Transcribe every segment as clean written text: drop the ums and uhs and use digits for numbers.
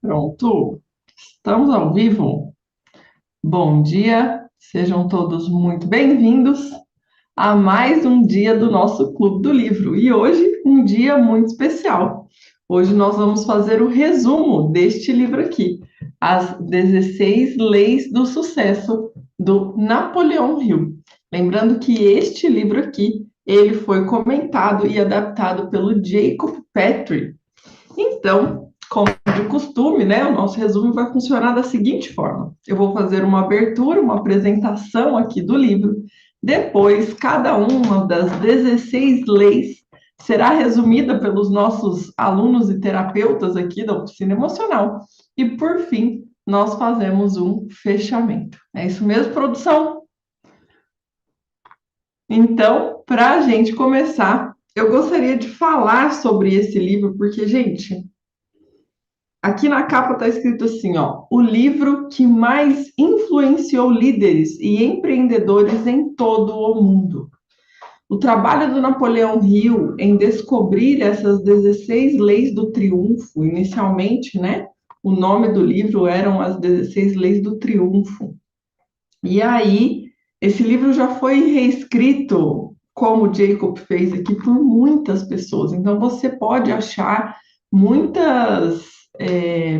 Pronto, estamos ao vivo. Bom dia, sejam todos muito bem-vindos a mais um dia do nosso Clube do Livro. E hoje, um dia muito especial. Hoje nós vamos fazer o resumo deste livro aqui, As 16 Leis do Sucesso, do Napoleão Hill. Lembrando que este livro aqui, ele foi comentado e adaptado pelo Jacob Petrie. Então, como de costume, né, o nosso resumo vai funcionar da seguinte forma: eu vou fazer uma abertura, uma apresentação aqui do livro. Depois, cada uma das 16 leis será resumida pelos nossos alunos e terapeutas aqui da oficina emocional. E, por fim, nós fazemos um fechamento. É isso mesmo, produção? Então, para a gente começar, eu gostaria de falar sobre esse livro, porque, gente, aqui na capa está escrito assim, ó, o livro que mais influenciou líderes e empreendedores em todo o mundo. O trabalho do Napoleão Hill em descobrir essas 16 leis do triunfo, inicialmente, né? O nome do livro eram As 16 Leis do Triunfo. E aí, esse livro já foi reescrito, como o Jacob fez aqui, por muitas pessoas. Então, você pode achar muitas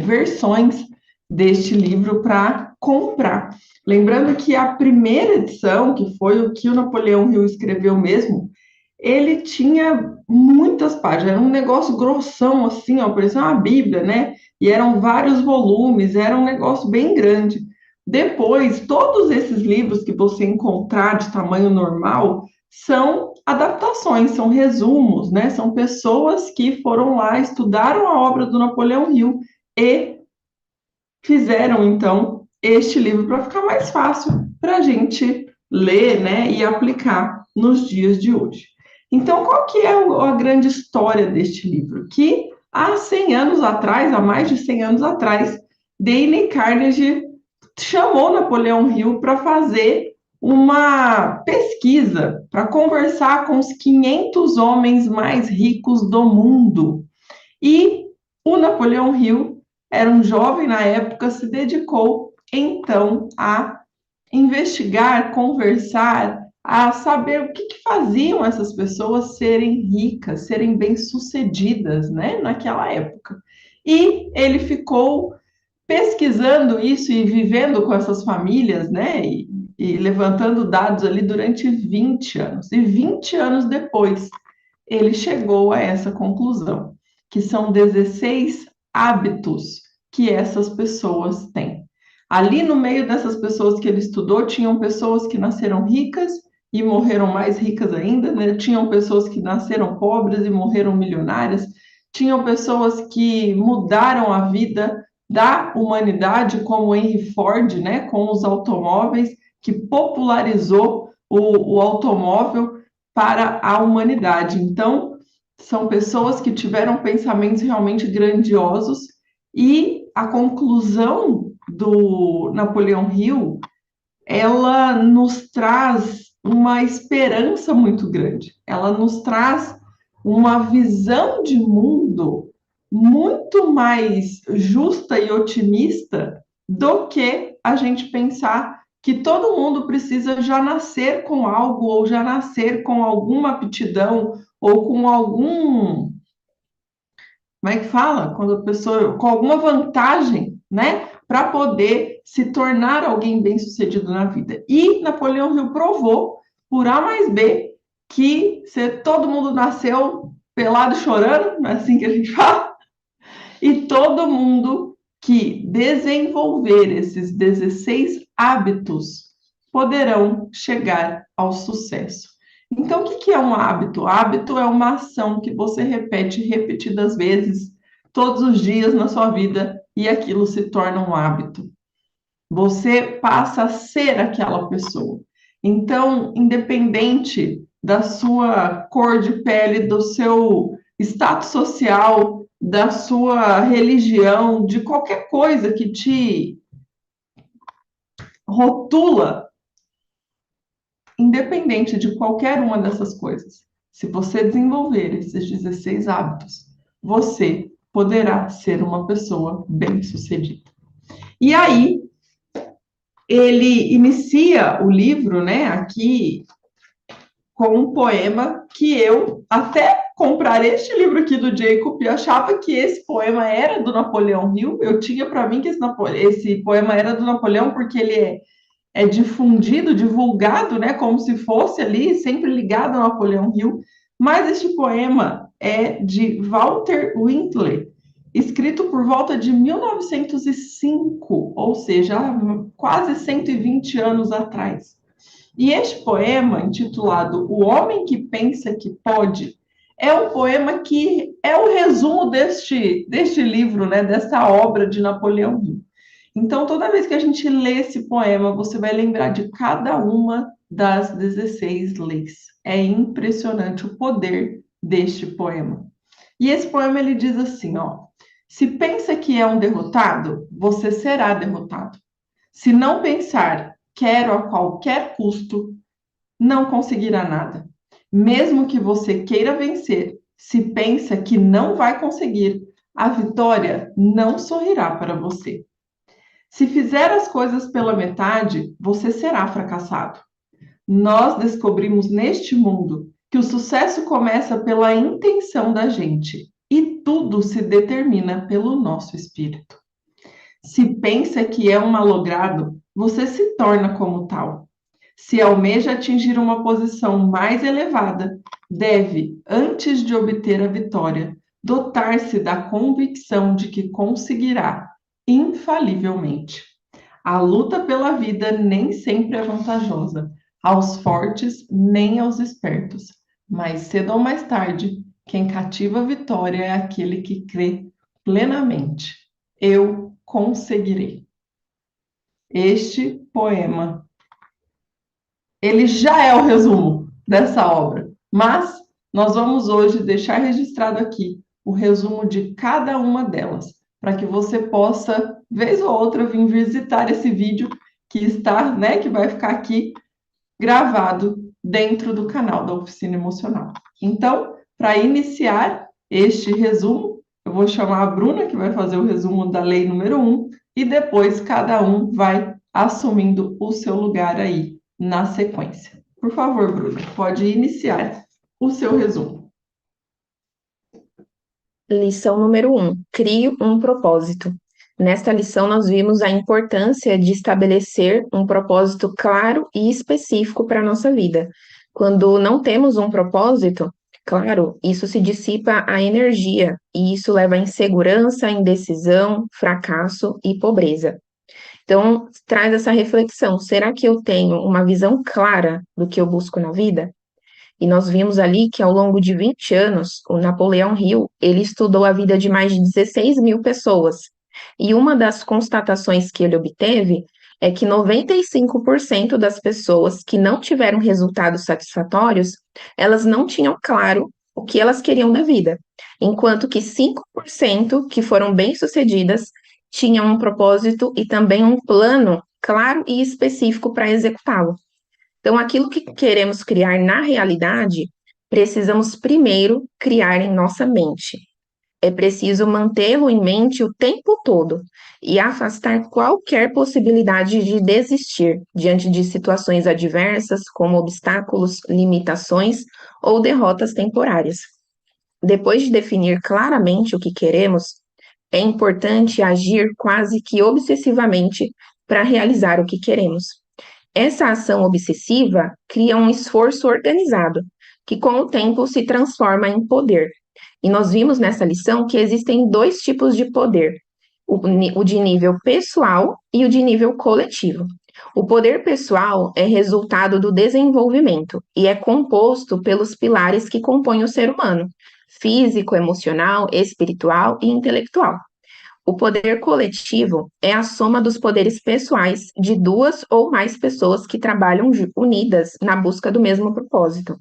versões deste livro para comprar. Lembrando que a primeira edição, que foi o que o Napoleão Hill escreveu mesmo, ele tinha muitas páginas, era um negócio grossão, assim, ó, parecia uma Bíblia, né? E eram vários volumes, era um negócio bem grande. Depois, todos esses livros que você encontrar de tamanho normal são adaptações, são resumos, né? São pessoas que foram lá, estudaram a obra do Napoleão Hill e fizeram, então, este livro para ficar mais fácil para a gente ler, né? E aplicar nos dias de hoje. Então, qual que é a grande história deste livro? Que há 100 anos atrás, há mais de 100 anos atrás, Dale Carnegie chamou Napoleão Hill para fazer uma pesquisa, para conversar com os 500 homens mais ricos do mundo. E o Napoleão Hill era um jovem na época, se dedicou então a investigar, conversar, a saber o que faziam essas pessoas serem ricas, serem bem-sucedidas, né, naquela época. E ele ficou pesquisando isso e vivendo com essas famílias, né? E levantando dados ali durante 20 anos. E 20 anos depois, ele chegou a essa conclusão, que são 16 hábitos que essas pessoas têm. Ali no meio dessas pessoas que ele estudou, tinham pessoas que nasceram ricas e morreram mais ricas ainda, né? Tinham pessoas que nasceram pobres e morreram milionárias, tinham pessoas que mudaram a vida da humanidade, como Henry Ford, né, com os automóveis, que popularizou o automóvel para a humanidade. Então, são pessoas que tiveram pensamentos realmente grandiosos e a conclusão do Napoleão Hill, ela nos traz uma esperança muito grande. Ela nos traz uma visão de mundo muito mais justa e otimista do que a gente pensar que todo mundo precisa já nascer com algo, ou já nascer com alguma aptidão, ou com algum, como é que fala? Quando a pessoa, com alguma vantagem, né? Para poder se tornar alguém bem-sucedido na vida. E Napoleão Hill provou, por A mais B, que se todo mundo nasceu pelado e chorando, não é assim que a gente fala? E todo mundo que desenvolver esses 16 hábitos poderão chegar ao sucesso. Então, o que é um hábito? Hábito é uma ação que você repete repetidas vezes, todos os dias na sua vida, e aquilo se torna um hábito. Você passa a ser aquela pessoa. Então, independente da sua cor de pele, do seu status social, da sua religião, de qualquer coisa que te rotula, independente de qualquer uma dessas coisas, se você desenvolver esses 16 hábitos, você poderá ser uma pessoa bem-sucedida. E aí, ele inicia o livro, né, aqui com um poema que eu, até comprar este livro aqui do Jacob, eu achava que esse poema era do Napoleão Hill. Eu tinha para mim que esse poema era do Napoleão porque ele é difundido, divulgado, né, como se fosse ali, sempre ligado ao Napoleão Hill. Mas este poema é de Walter Windley, escrito por volta de 1905, ou seja, quase 120 anos atrás. E este poema, intitulado O Homem que Pensa que Pode, é um poema que é o resumo deste livro, né, dessa obra de Napoleão Hill. Então, toda vez que a gente lê esse poema, você vai lembrar de cada uma das 16 leis. É impressionante o poder deste poema. E esse poema ele diz assim, ó: se pensa que é um derrotado, você será derrotado. Se não pensar, quero a qualquer custo, não conseguirá nada. Mesmo que você queira vencer, se pensa que não vai conseguir, a vitória não sorrirá para você. Se fizer as coisas pela metade, você será fracassado. Nós descobrimos neste mundo que o sucesso começa pela intenção da gente e tudo se determina pelo nosso espírito. Se pensa que é um malogrado, você se torna como tal. Se almeja atingir uma posição mais elevada, deve, antes de obter a vitória, dotar-se da convicção de que conseguirá, infalivelmente. A luta pela vida nem sempre é vantajosa, aos fortes nem aos espertos. Mais cedo ou mais tarde, quem cativa a vitória é aquele que crê plenamente. Eu conseguirei. Este poema, ele já é o resumo dessa obra, mas nós vamos hoje deixar registrado aqui o resumo de cada uma delas, para que você possa, vez ou outra, vir visitar esse vídeo que está, né, que vai ficar aqui gravado dentro do canal da Oficina Emocional. Então, para iniciar este resumo, eu vou chamar a Bruna, que vai fazer o resumo da lei número 1, e depois cada um vai assumindo o seu lugar aí na sequência. Por favor, Bruna, pode iniciar o seu resumo. Lição número 1. Crie um propósito. Nesta lição, nós vimos a importância de estabelecer um propósito claro e específico para a nossa vida. Quando não temos um propósito, claro, isso se dissipa a energia, e isso leva a insegurança, indecisão, fracasso e pobreza. Então, traz essa reflexão: será que eu tenho uma visão clara do que eu busco na vida? E nós vimos ali que ao longo de 20 anos, o Napoleão Hill, ele estudou a vida de mais de 16 mil pessoas. E uma das constatações que ele obteve é que 95% das pessoas que não tiveram resultados satisfatórios, elas não tinham claro o que elas queriam da vida, enquanto que 5% que foram bem-sucedidas tinham um propósito e também um plano claro e específico para executá-lo. Então, aquilo que queremos criar na realidade, precisamos primeiro criar em nossa mente. É preciso mantê-lo em mente o tempo todo e afastar qualquer possibilidade de desistir diante de situações adversas, como obstáculos, limitações ou derrotas temporárias. Depois de definir claramente o que queremos, é importante agir quase que obsessivamente para realizar o que queremos. Essa ação obsessiva cria um esforço organizado, que com o tempo se transforma em poder. E nós vimos nessa lição que existem dois tipos de poder: o de nível pessoal e o de nível coletivo. O poder pessoal é resultado do desenvolvimento e é composto pelos pilares que compõem o ser humano: físico, emocional, espiritual e intelectual. O poder coletivo é a soma dos poderes pessoais de duas ou mais pessoas que trabalham unidas na busca do mesmo propósito.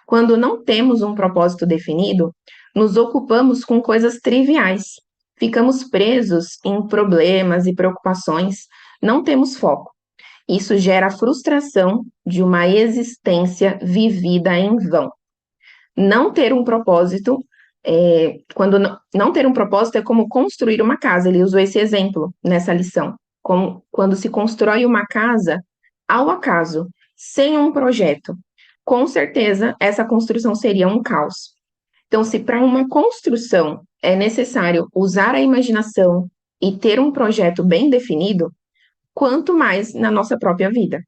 Quando não temos um propósito definido, nos ocupamos com coisas triviais, ficamos presos em problemas e preocupações, não temos foco. Isso gera a frustração de uma existência vivida em vão. Não ter um propósito Quando não ter um propósito é como construir uma casa. Ele usou esse exemplo nessa lição. Como quando se constrói uma casa ao acaso, sem um projeto. Com certeza, essa construção seria um caos. Então, se para uma construção é necessário usar a imaginação e ter um projeto bem definido, quanto mais na nossa própria vida.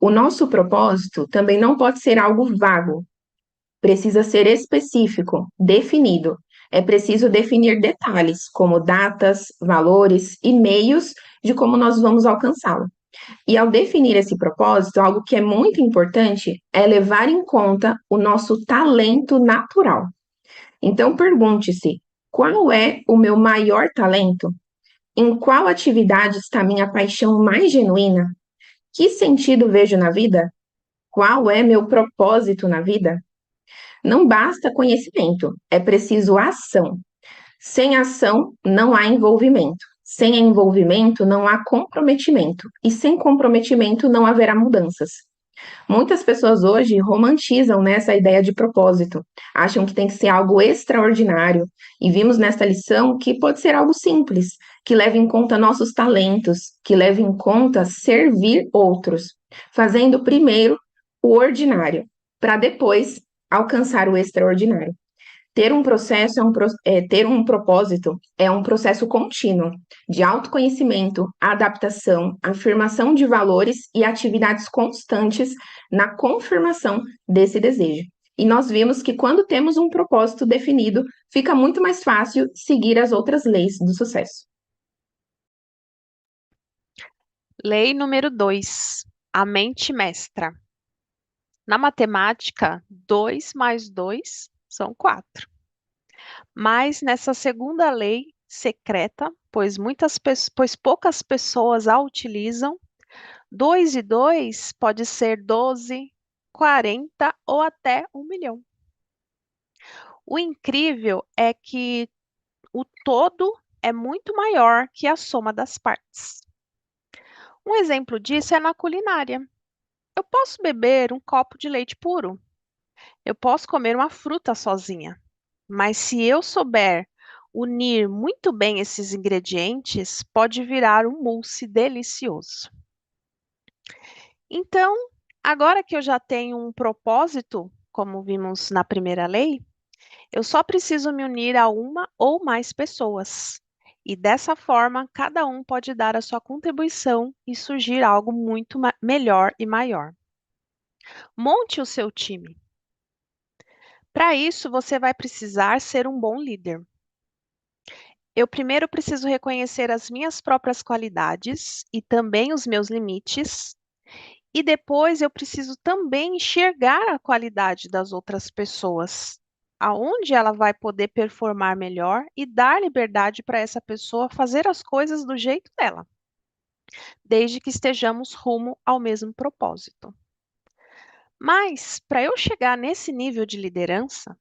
O nosso propósito também não pode ser algo vago, precisa ser específico, definido. É preciso definir detalhes, como datas, valores e meios de como nós vamos alcançá-lo. E ao definir esse propósito, algo que é muito importante é levar em conta o nosso talento natural. Então, pergunte-se: qual é o meu maior talento? Em qual atividade está minha paixão mais genuína? Que sentido vejo na vida? Qual é meu propósito na vida? Não basta conhecimento, é preciso ação. Sem ação, não há envolvimento. Sem envolvimento, não há comprometimento. E sem comprometimento, não haverá mudanças. Muitas pessoas hoje romantizam essa ideia de propósito, acham que tem que ser algo extraordinário, e vimos nesta lição que pode ser algo simples, que leve em conta nossos talentos, que leve em conta servir outros, fazendo primeiro o ordinário, para depois alcançar o extraordinário. Ter um processo ter um propósito é um processo contínuo de autoconhecimento, adaptação, afirmação de valores e atividades constantes na confirmação desse desejo. E nós vimos que quando temos um propósito definido, fica muito mais fácil seguir as outras leis do sucesso. Lei número 2, a mente mestra. Na matemática, 2 mais 2 são 4. Mas nessa segunda lei secreta, pois poucas pessoas a utilizam, 2 e 2 pode ser 12, 40 ou até 1 milhão. O incrível é que o todo é muito maior que a soma das partes. Um exemplo disso é na culinária. Eu posso beber um copo de leite puro. Eu posso comer uma fruta sozinha. Mas se eu souber unir muito bem esses ingredientes, pode virar um mousse delicioso. Então, agora que eu já tenho um propósito, como vimos na primeira lei, eu só preciso me unir a uma ou mais pessoas. E dessa forma, cada um pode dar a sua contribuição e surgir algo muito melhor e maior. Monte o seu time. Para isso, você vai precisar ser um bom líder. Eu primeiro preciso reconhecer as minhas próprias qualidades e também os meus limites, e depois eu preciso também enxergar a qualidade das outras pessoas, aonde ela vai poder performar melhor e dar liberdade para essa pessoa fazer as coisas do jeito dela, desde que estejamos rumo ao mesmo propósito. Mas, para eu chegar nesse nível de liderança,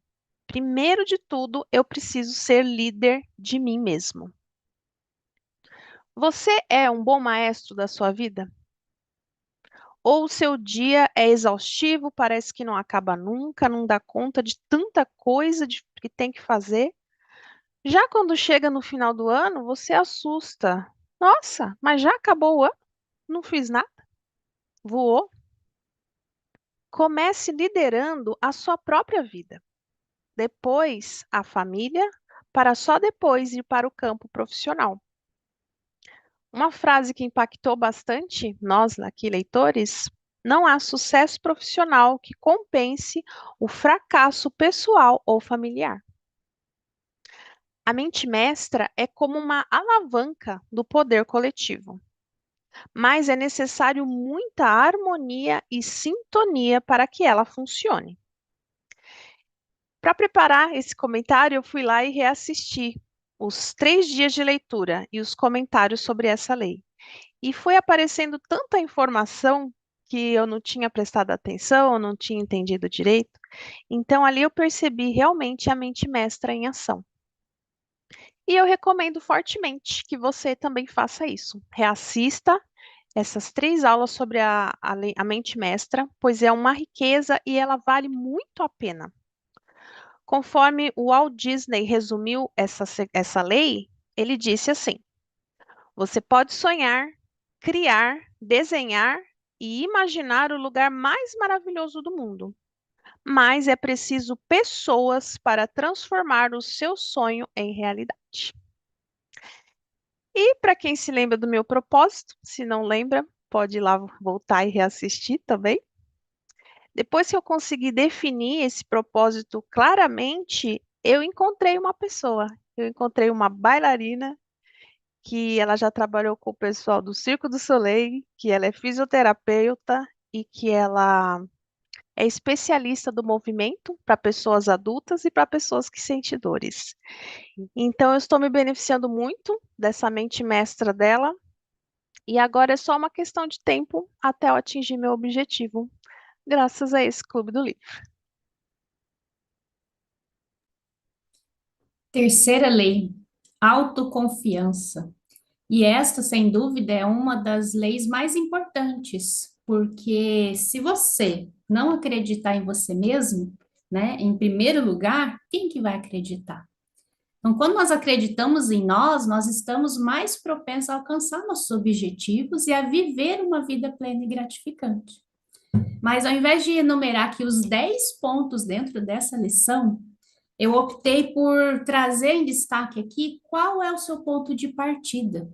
primeiro de tudo, eu preciso ser líder de mim mesmo. Você é um bom maestro da sua vida? Ou o seu dia é exaustivo, parece que não acaba nunca, não dá conta de tanta coisa que tem que fazer? Já quando chega no final do ano, você assusta. Nossa, mas já acabou o ano? Não fiz nada? Voou? Comece liderando a sua própria vida. Depois, a família, para só depois ir para o campo profissional. Uma frase que impactou bastante nós aqui, leitores: não há sucesso profissional que compense o fracasso pessoal ou familiar. A mente mestra é como uma alavanca do poder coletivo, mas é necessário muita harmonia e sintonia para que ela funcione. Para preparar esse comentário, eu fui lá e reassisti os 3 dias de leitura e os comentários sobre essa lei. E foi aparecendo tanta informação que eu não tinha prestado atenção, eu não tinha entendido direito. Então, ali eu percebi realmente a mente mestra em ação. E eu recomendo fortemente que você também faça isso. Reassista essas 3 aulas sobre a mente mestra, pois é uma riqueza e ela vale muito a pena. Conforme o Walt Disney resumiu essa lei, ele disse assim: você pode sonhar, criar, desenhar e imaginar o lugar mais maravilhoso do mundo, mas é preciso pessoas para transformar o seu sonho em realidade. E para quem se lembra do meu propósito, se não lembra, pode ir lá voltar e reassistir também. Depois que eu consegui definir esse propósito claramente, eu encontrei uma pessoa. Eu encontrei uma bailarina que ela já trabalhou com o pessoal do Circo du Soleil, que ela é fisioterapeuta e que ela é especialista do movimento para pessoas adultas e para pessoas que sentem dores. Então, eu estou me beneficiando muito dessa mente mestra dela, e agora é só uma questão de tempo até eu atingir meu objetivo, graças a esse Clube do Livro. Terceira lei, autoconfiança. E esta, sem dúvida, é uma das leis mais importantes, porque se você não acreditar em você mesmo, né, em primeiro lugar, quem que vai acreditar? Então, quando nós acreditamos em nós, nós estamos mais propensos a alcançar nossos objetivos e a viver uma vida plena e gratificante. Mas ao invés de enumerar aqui os 10 pontos dentro dessa lição, eu optei por trazer em destaque aqui qual é o seu ponto de partida.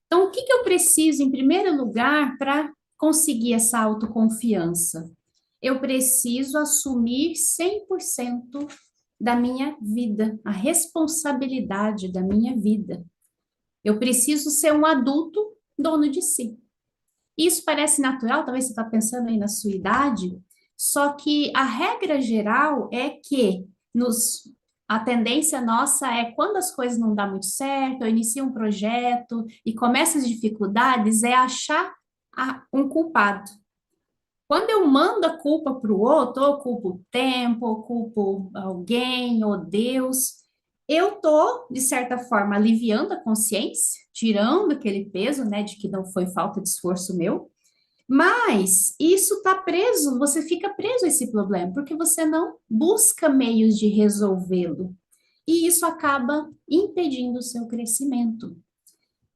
Então, o que que eu preciso, em primeiro lugar, para conseguir essa autoconfiança? Eu preciso assumir 100% da minha vida, a responsabilidade da minha vida. Eu preciso ser um adulto dono de si. Isso parece natural, talvez você está pensando aí na sua idade, só que a regra geral é que a tendência nossa é quando as coisas não dão muito certo, eu inicio um projeto e começo as dificuldades, é achar um culpado. Quando eu mando a culpa para o outro, ou culpo o tempo, ou culpo alguém, ou Deus, eu estou, de certa forma, aliviando a consciência, tirando aquele peso, né, de que não foi falta de esforço meu, mas isso está preso, você fica preso a esse problema, porque você não busca meios de resolvê-lo. E isso acaba impedindo o seu crescimento.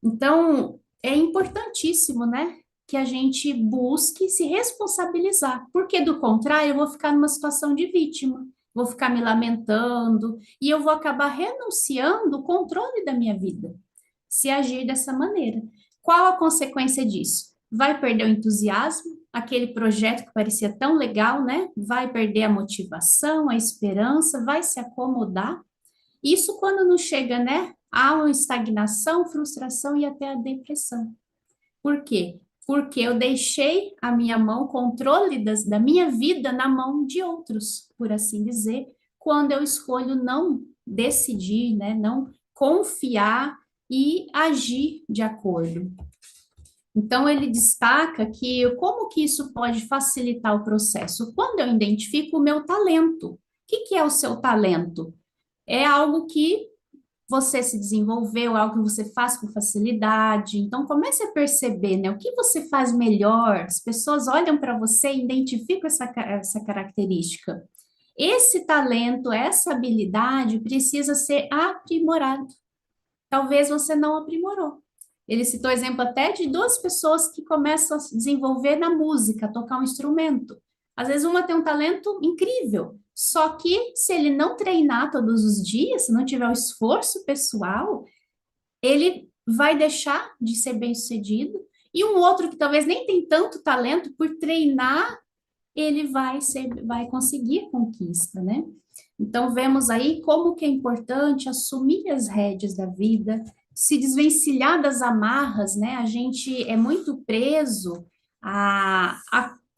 Então, é importantíssimo, né, que a gente busque se responsabilizar, porque do contrário, eu vou ficar numa situação de vítima, vou ficar me lamentando e eu vou acabar renunciando o controle da minha vida, se agir dessa maneira. Qual a consequência disso? Vai perder o entusiasmo, aquele projeto que parecia tão legal, né? Vai perder a motivação, a esperança, vai se acomodar. Isso quando não chega, né? Há uma estagnação, frustração e até a depressão. Por quê? Porque eu deixei a minha mão, o controle da minha vida na mão de outros, por assim dizer, quando eu escolho não decidir, né? Não confiar e agir de acordo. Então, ele destaca que como que isso pode facilitar o processo? Quando eu identifico o meu talento. O que é o seu talento? É algo que você se desenvolveu, algo que você faz com facilidade. Então, comece a perceber, né, o que você faz melhor. As pessoas olham para você e identificam essa característica. Esse talento, essa habilidade precisa ser aprimorado. Talvez você não aprimorou. Ele citou exemplo até de duas pessoas que começam a se desenvolver na música, a tocar um instrumento. Às vezes uma tem um talento incrível, só que se ele não treinar todos os dias, se não tiver o esforço pessoal, ele vai deixar de ser bem-sucedido. E um outro que talvez nem tem tanto talento, por treinar, ele vai conseguir a conquista, né? Então, vemos aí como que é importante assumir as rédeas da vida, se desvencilhar das amarras, né? A gente é muito preso a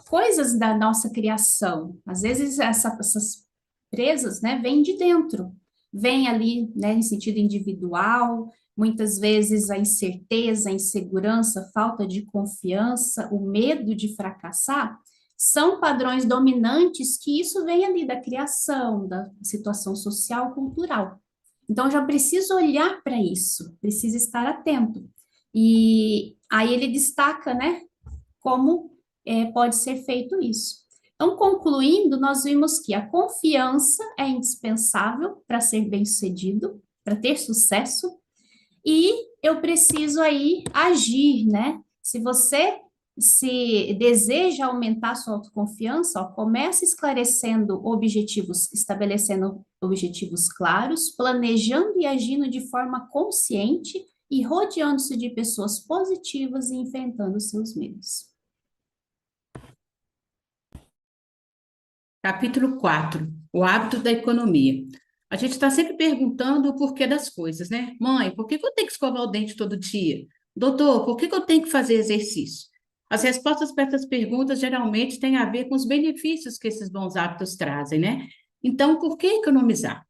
coisas da nossa criação. Às vezes, essas presas, né, vêm de dentro, vêm ali, né, em sentido individual, muitas vezes a incerteza, a insegurança, a falta de confiança, o medo de fracassar, são padrões dominantes que isso vem ali da criação, da situação social, cultural. Então, já preciso olhar para isso, preciso estar atento. E aí ele destaca, né, como pode ser feito isso. Então, concluindo, nós vimos que a confiança é indispensável para ser bem-sucedido, para ter sucesso, e eu preciso aí agir, né? Se você se deseja aumentar sua autoconfiança, ó, comece esclarecendo objetivos, estabelecendo objetivos claros, planejando e agindo de forma consciente e rodeando-se de pessoas positivas e enfrentando seus medos. Capítulo 4, o hábito da economia. A gente está sempre perguntando o porquê das coisas, né? Mãe, por que que eu tenho que escovar o dente todo dia? Doutor, por que que eu tenho que fazer exercício? As respostas para essas perguntas geralmente têm a ver com os benefícios que esses bons hábitos trazem, né? Então, por que economizar?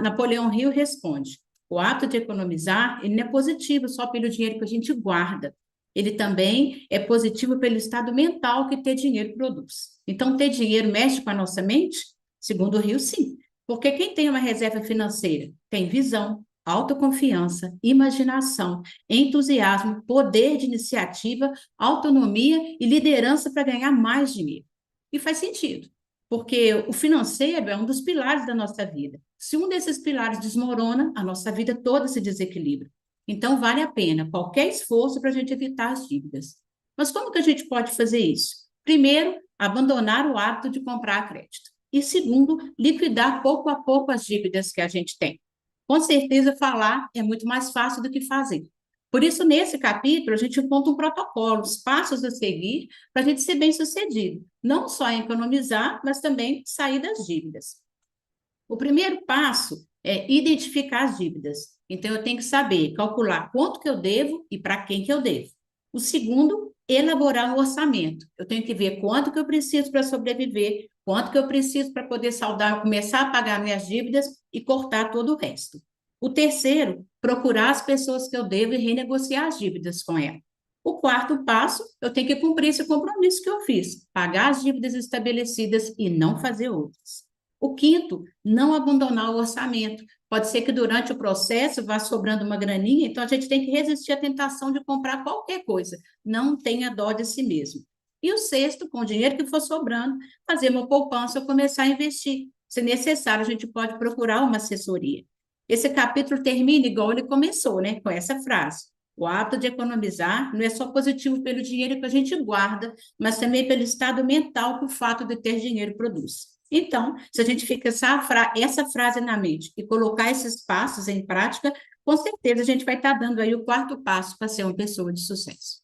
Napoleão Hill responde: o hábito de economizar, ele não é positivo só pelo dinheiro que a gente guarda. Ele também é positivo pelo estado mental que ter dinheiro produz. Então, ter dinheiro mexe com a nossa mente? Segundo o Hill, sim. Porque quem tem uma reserva financeira tem visão, autoconfiança, imaginação, entusiasmo, poder de iniciativa, autonomia e liderança para ganhar mais dinheiro. E faz sentido, porque o financeiro é um dos pilares da nossa vida. Se um desses pilares desmorona, a nossa vida toda se desequilibra. Então, vale a pena qualquer esforço para a gente evitar as dívidas. Mas como que a gente pode fazer isso? Primeiro, abandonar o hábito de comprar a crédito. E segundo, liquidar pouco a pouco as dívidas que a gente tem. Com certeza, falar é muito mais fácil do que fazer. Por isso, nesse capítulo, a gente conta um protocolo, os passos a seguir para a gente ser bem-sucedido. Não só em economizar, mas também sair das dívidas. O primeiro passo é identificar as dívidas. Então, eu tenho que saber calcular quanto que eu devo e para quem que eu devo. O segundo, elaborar um orçamento. Eu tenho que ver quanto que eu preciso para sobreviver, quanto que eu preciso para poder saldar, começar a pagar minhas dívidas e cortar todo o resto. O terceiro, procurar as pessoas que eu devo e renegociar as dívidas com elas. O quarto passo, eu tenho que cumprir esse compromisso que eu fiz, pagar as dívidas estabelecidas e não fazer outras. O quinto, não abandonar o orçamento. Pode ser que durante o processo vá sobrando uma graninha, então a gente tem que resistir à tentação de comprar qualquer coisa. Não tenha dó de si mesmo. E o sexto, com o dinheiro que for sobrando, fazer uma poupança ou começar a investir. Se necessário, a gente pode procurar uma assessoria. Esse capítulo termina igual ele começou, né? Com essa frase. O hábito de economizar não é só positivo pelo dinheiro que a gente guarda, mas também pelo estado mental que o fato de ter dinheiro produz. Então, se a gente fixar essa frase na mente e colocar esses passos em prática, com certeza a gente vai estar dando aí o quarto passo para ser uma pessoa de sucesso.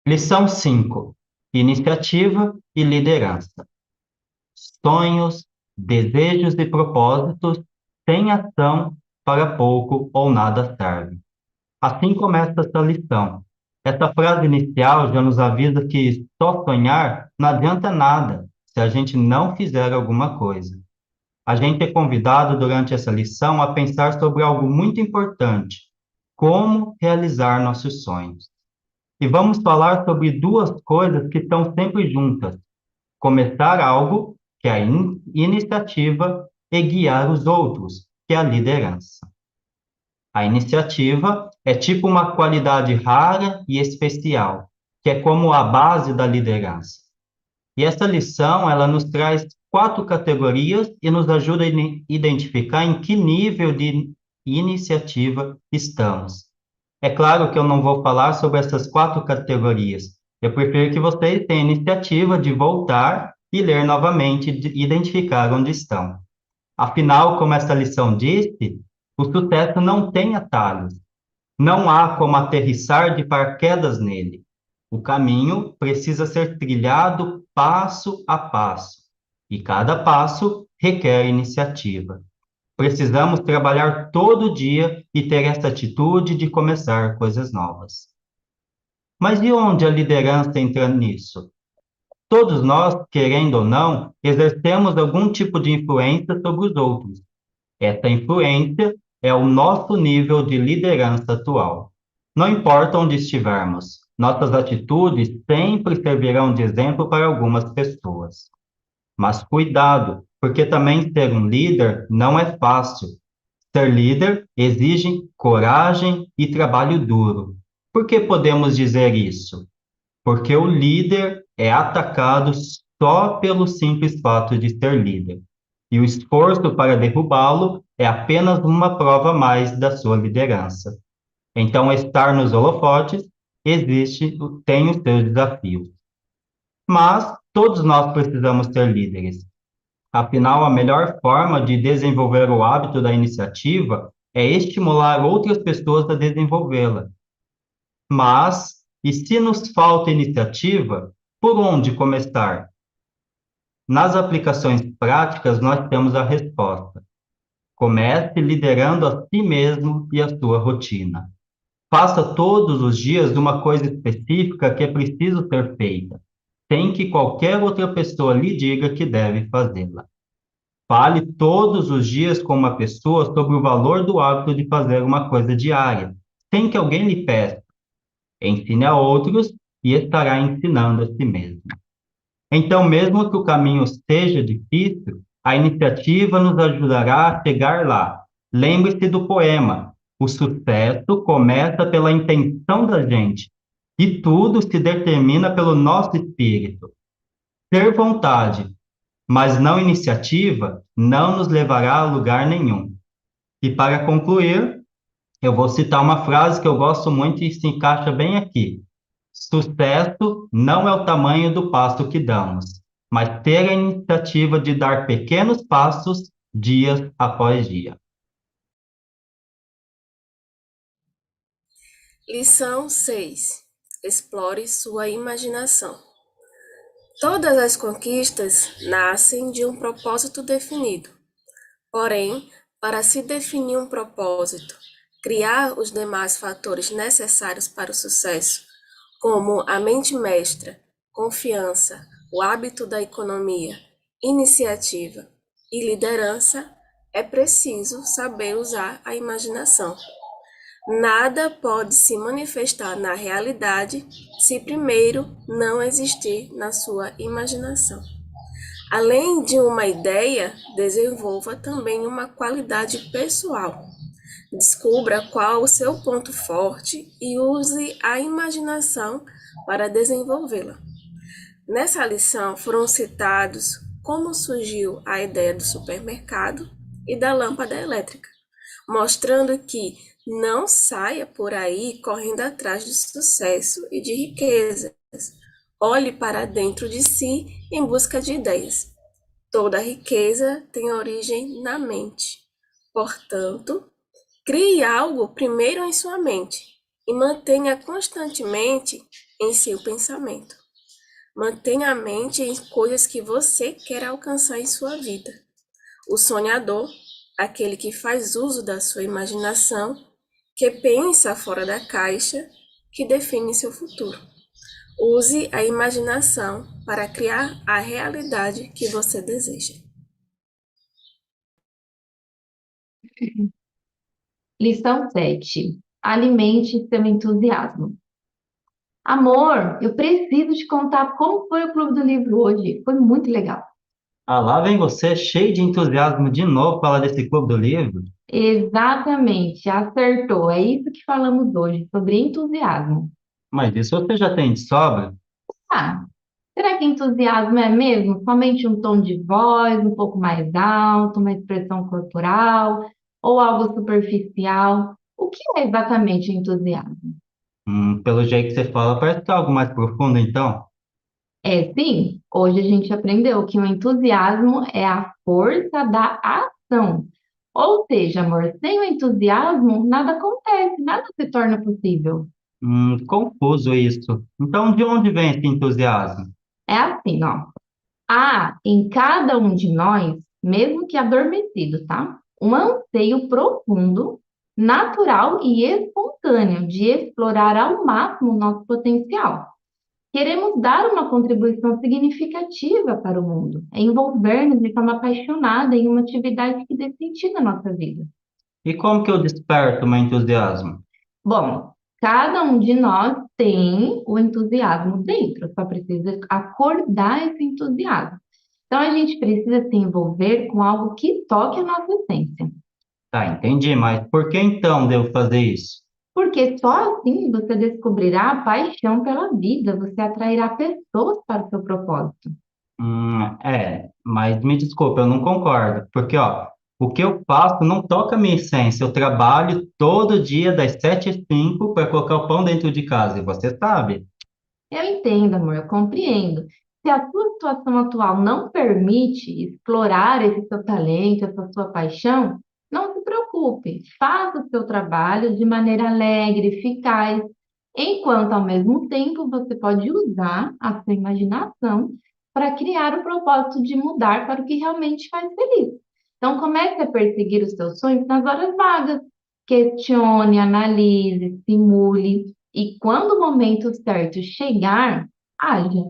Lição 5. Iniciativa e liderança. Sonhos, desejos e propósitos sem ação para pouco ou nada serve. Assim começa essa lição. Essa frase inicial já nos avisa que só sonhar não adianta nada se a gente não fizer alguma coisa. A gente é convidado durante essa lição a pensar sobre algo muito importante: como realizar nossos sonhos. E vamos falar sobre duas coisas que estão sempre juntas: começar algo, que é a iniciativa, e guiar os outros, que é a liderança. A iniciativa é tipo uma qualidade rara e especial, que é como a base da liderança. E essa lição, ela nos traz 4 categorias e nos ajuda a identificar em que nível de iniciativa estamos. É claro que eu não vou falar sobre essas 4 categorias. Eu prefiro que vocês tenham a iniciativa de voltar e ler novamente e identificar onde estão. Afinal, como essa lição disse, o sucesso não tem atalhos. Não há como aterrissar de paraquedas nele. O caminho precisa ser trilhado passo a passo. E cada passo requer iniciativa. Precisamos trabalhar todo dia e ter essa atitude de começar coisas novas. Mas e onde a liderança entra nisso? Todos nós, querendo ou não, exercemos algum tipo de influência sobre os outros. Essa influência é o nosso nível de liderança atual. Não importa onde estivermos, nossas atitudes sempre servirão de exemplo para algumas pessoas. Mas cuidado, porque também ser um líder não é fácil. Ser líder exige coragem e trabalho duro. Por que podemos dizer isso? porque o líder é atacado só pelo simples fato de ser líder. E o esforço para derrubá-lo é apenas uma prova a mais da sua liderança. Então, estar nos holofotes tem os seus desafios. Mas todos nós precisamos ser líderes. Afinal, a melhor forma de desenvolver o hábito da iniciativa é estimular outras pessoas a desenvolvê-la. Mas, e se nos falta iniciativa, por onde começar? Nas aplicações práticas, nós temos a resposta. Comece liderando a si mesmo e a sua rotina. Faça todos os dias uma coisa específica que é preciso ser feita, sem que qualquer outra pessoa lhe diga que deve fazê-la. Fale todos os dias com uma pessoa sobre o valor do hábito de fazer uma coisa diária, sem que alguém lhe peça. Ensine a outros e estará ensinando a si mesmo. Então, mesmo que o caminho seja difícil, a iniciativa nos ajudará a chegar lá. Lembre-se do poema: o sucesso começa pela intenção da gente, e tudo se determina pelo nosso espírito. Ter vontade, mas não iniciativa, não nos levará a lugar nenhum. E para concluir, eu vou citar uma frase que eu gosto muito e se encaixa bem aqui. Sucesso não é o tamanho do passo que damos, mas ter a iniciativa de dar pequenos passos dia após dia. Lição 6. Explore sua imaginação. Todas as conquistas nascem de um propósito definido. Porém, para se definir um propósito, criar os demais fatores necessários para o sucesso, como a mente mestra, confiança, o hábito da economia, iniciativa e liderança, é preciso saber usar a imaginação. Nada pode se manifestar na realidade se primeiro não existir na sua imaginação. Além de uma ideia, desenvolva também uma qualidade pessoal. Descubra qual o seu ponto forte e use a imaginação para desenvolvê-la. Nessa lição foram citados como surgiu a ideia do supermercado e da lâmpada elétrica, mostrando que não saia por aí correndo atrás de sucesso e de riquezas. Olhe para dentro de si em busca de ideias. Toda riqueza tem origem na mente. Portanto, crie algo primeiro em sua mente e mantenha constantemente em seu pensamento. Mantenha a mente em coisas que você quer alcançar em sua vida. O sonhador, aquele que faz uso da sua imaginação, que pensa fora da caixa, que define seu futuro. Use a imaginação para criar a realidade que você deseja. Lição 7. Alimente seu entusiasmo. Amor, eu preciso te contar como foi o Clube do Livro hoje. Foi muito legal. Ah, lá vem você, cheio de entusiasmo de novo, falar desse clube do livro. Exatamente, acertou. É isso que falamos hoje, sobre entusiasmo. Mas isso você já tem de sobra? Ah, será que entusiasmo é mesmo somente um tom de voz um pouco mais alto, uma expressão corporal ou algo superficial? O que é exatamente entusiasmo? Pelo jeito que você fala, parece que é algo mais profundo, então. É sim, hoje a gente aprendeu que o entusiasmo é a força da ação. Ou seja, amor, sem o entusiasmo, nada acontece, nada se torna possível. Confuso isso. Então, de onde vem esse entusiasmo? É assim, ó. Há em cada um de nós, mesmo que adormecido, tá? Um anseio profundo, natural e espontâneo de explorar ao máximo o nosso potencial. Queremos dar uma contribuição significativa para o mundo, envolver-nos de forma apaixonada em uma atividade que dê sentido à nossa vida. E como que eu desperto meu entusiasmo? Bom, cada um de nós tem o entusiasmo dentro, só precisa acordar esse entusiasmo. Então, a gente precisa se envolver com algo que toque a nossa essência. Tá, entendi, mas por que então devo fazer isso? Porque só assim você descobrirá a paixão pela vida, você atrairá pessoas para o seu propósito. Mas me desculpa, eu não concordo, porque ó, o que eu faço não toca a minha essência. Eu trabalho todo dia das 7 às 5 para colocar o pão dentro de casa, e você sabe. Eu entendo, amor, eu compreendo. Se a sua situação atual não permite explorar esse seu talento, essa sua paixão, não se preocupe. Faça o seu trabalho de maneira alegre, eficaz, enquanto ao mesmo tempo você pode usar a sua imaginação para criar o propósito de mudar para o que realmente faz feliz. Então, comece a perseguir os seus sonhos nas horas vagas. Questione, analise, simule. E quando o momento certo chegar, haja.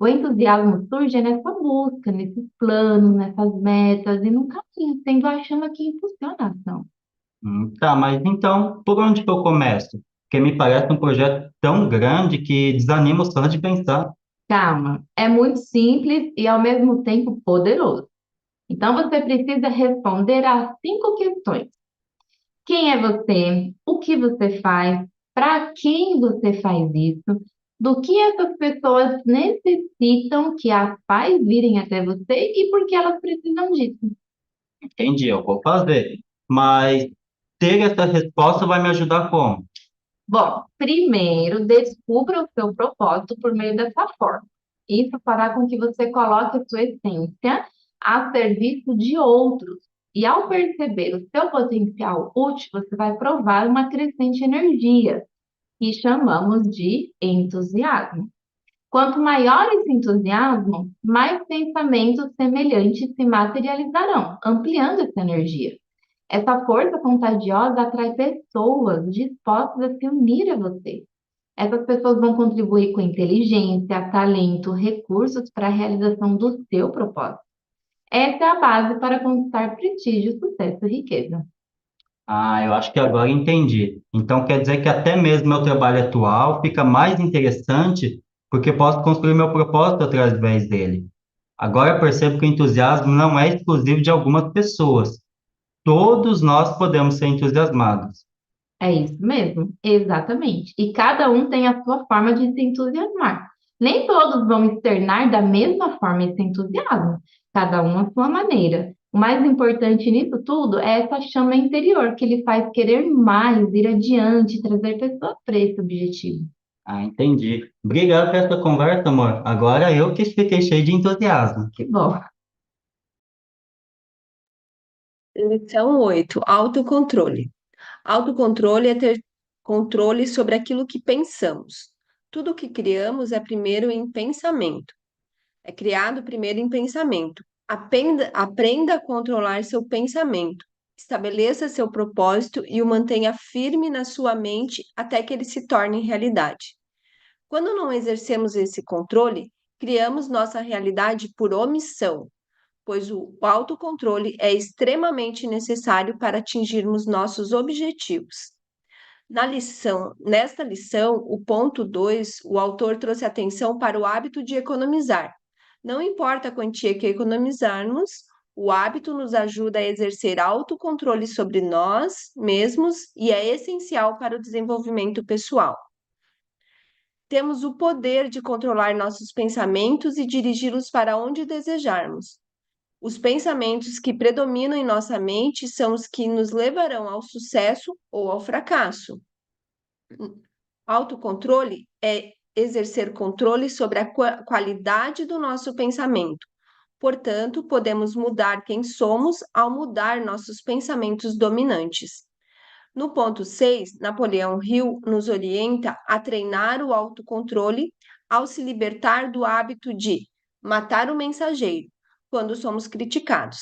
O entusiasmo surge nessa busca, nesses planos, nessas metas e num caminho, sendo a chama que impulsiona a ação. Tá, mas então, por onde que eu começo? Porque me parece um projeto tão grande que desanima só de pensar. Calma, é muito simples e ao mesmo tempo poderoso. Então você precisa responder a 5 questões. Quem é você? O que você faz? Para quem você faz isso? Do que essas pessoas necessitam que as faz virem até você e por que elas precisam disso? Entendi, eu vou fazer. Mas ter essa resposta vai me ajudar como? Bom, primeiro, descubra o seu propósito por meio dessa forma. Isso fará com que você coloque a sua essência a serviço de outros. E ao perceber o seu potencial útil, você vai provar uma crescente energia, que chamamos de entusiasmo. Quanto maior esse entusiasmo, mais pensamentos semelhantes se materializarão, ampliando essa energia. Essa força contagiosa atrai pessoas dispostas a se unir a você. Essas pessoas vão contribuir com inteligência, talento, recursos para a realização do seu propósito. Essa é a base para conquistar prestígio, sucesso e riqueza. Ah, eu acho que agora entendi. Então quer dizer que até mesmo meu trabalho atual fica mais interessante porque posso construir meu propósito através dele. Agora eu percebo que o entusiasmo não é exclusivo de algumas pessoas. Todos nós podemos ser entusiasmados. É isso mesmo, exatamente. E cada um tem a sua forma de se entusiasmar. Nem todos vão externar da mesma forma esse entusiasmo, cada um à sua maneira. O mais importante nisso tudo é essa chama interior que lhe faz querer mais, ir adiante, trazer pessoas para esse objetivo. Ah, entendi. Obrigado por essa conversa, amor. Agora eu que fiquei cheio de entusiasmo. Que bom. Lição 8: autocontrole. Autocontrole é ter controle sobre aquilo que pensamos. Tudo que criamos é primeiro em pensamento. É criado primeiro em pensamento. Aprenda a controlar seu pensamento. Estabeleça seu propósito e o mantenha firme na sua mente até que ele se torne realidade. Quando não exercemos esse controle, criamos nossa realidade por omissão, pois o autocontrole é extremamente necessário para atingirmos nossos objetivos. Nesta lição, o ponto 2, o autor trouxe atenção para o hábito de economizar. Não importa a quantia que economizarmos, o hábito nos ajuda a exercer autocontrole sobre nós mesmos e é essencial para o desenvolvimento pessoal. Temos o poder de controlar nossos pensamentos e dirigi-los para onde desejarmos. Os pensamentos que predominam em nossa mente são os que nos levarão ao sucesso ou ao fracasso. Autocontrole é exercer controle sobre a qualidade do nosso pensamento. Portanto, podemos mudar quem somos ao mudar nossos pensamentos dominantes. No ponto 6, Napoleão Hill nos orienta a treinar o autocontrole ao se libertar do hábito de matar o mensageiro quando somos criticados.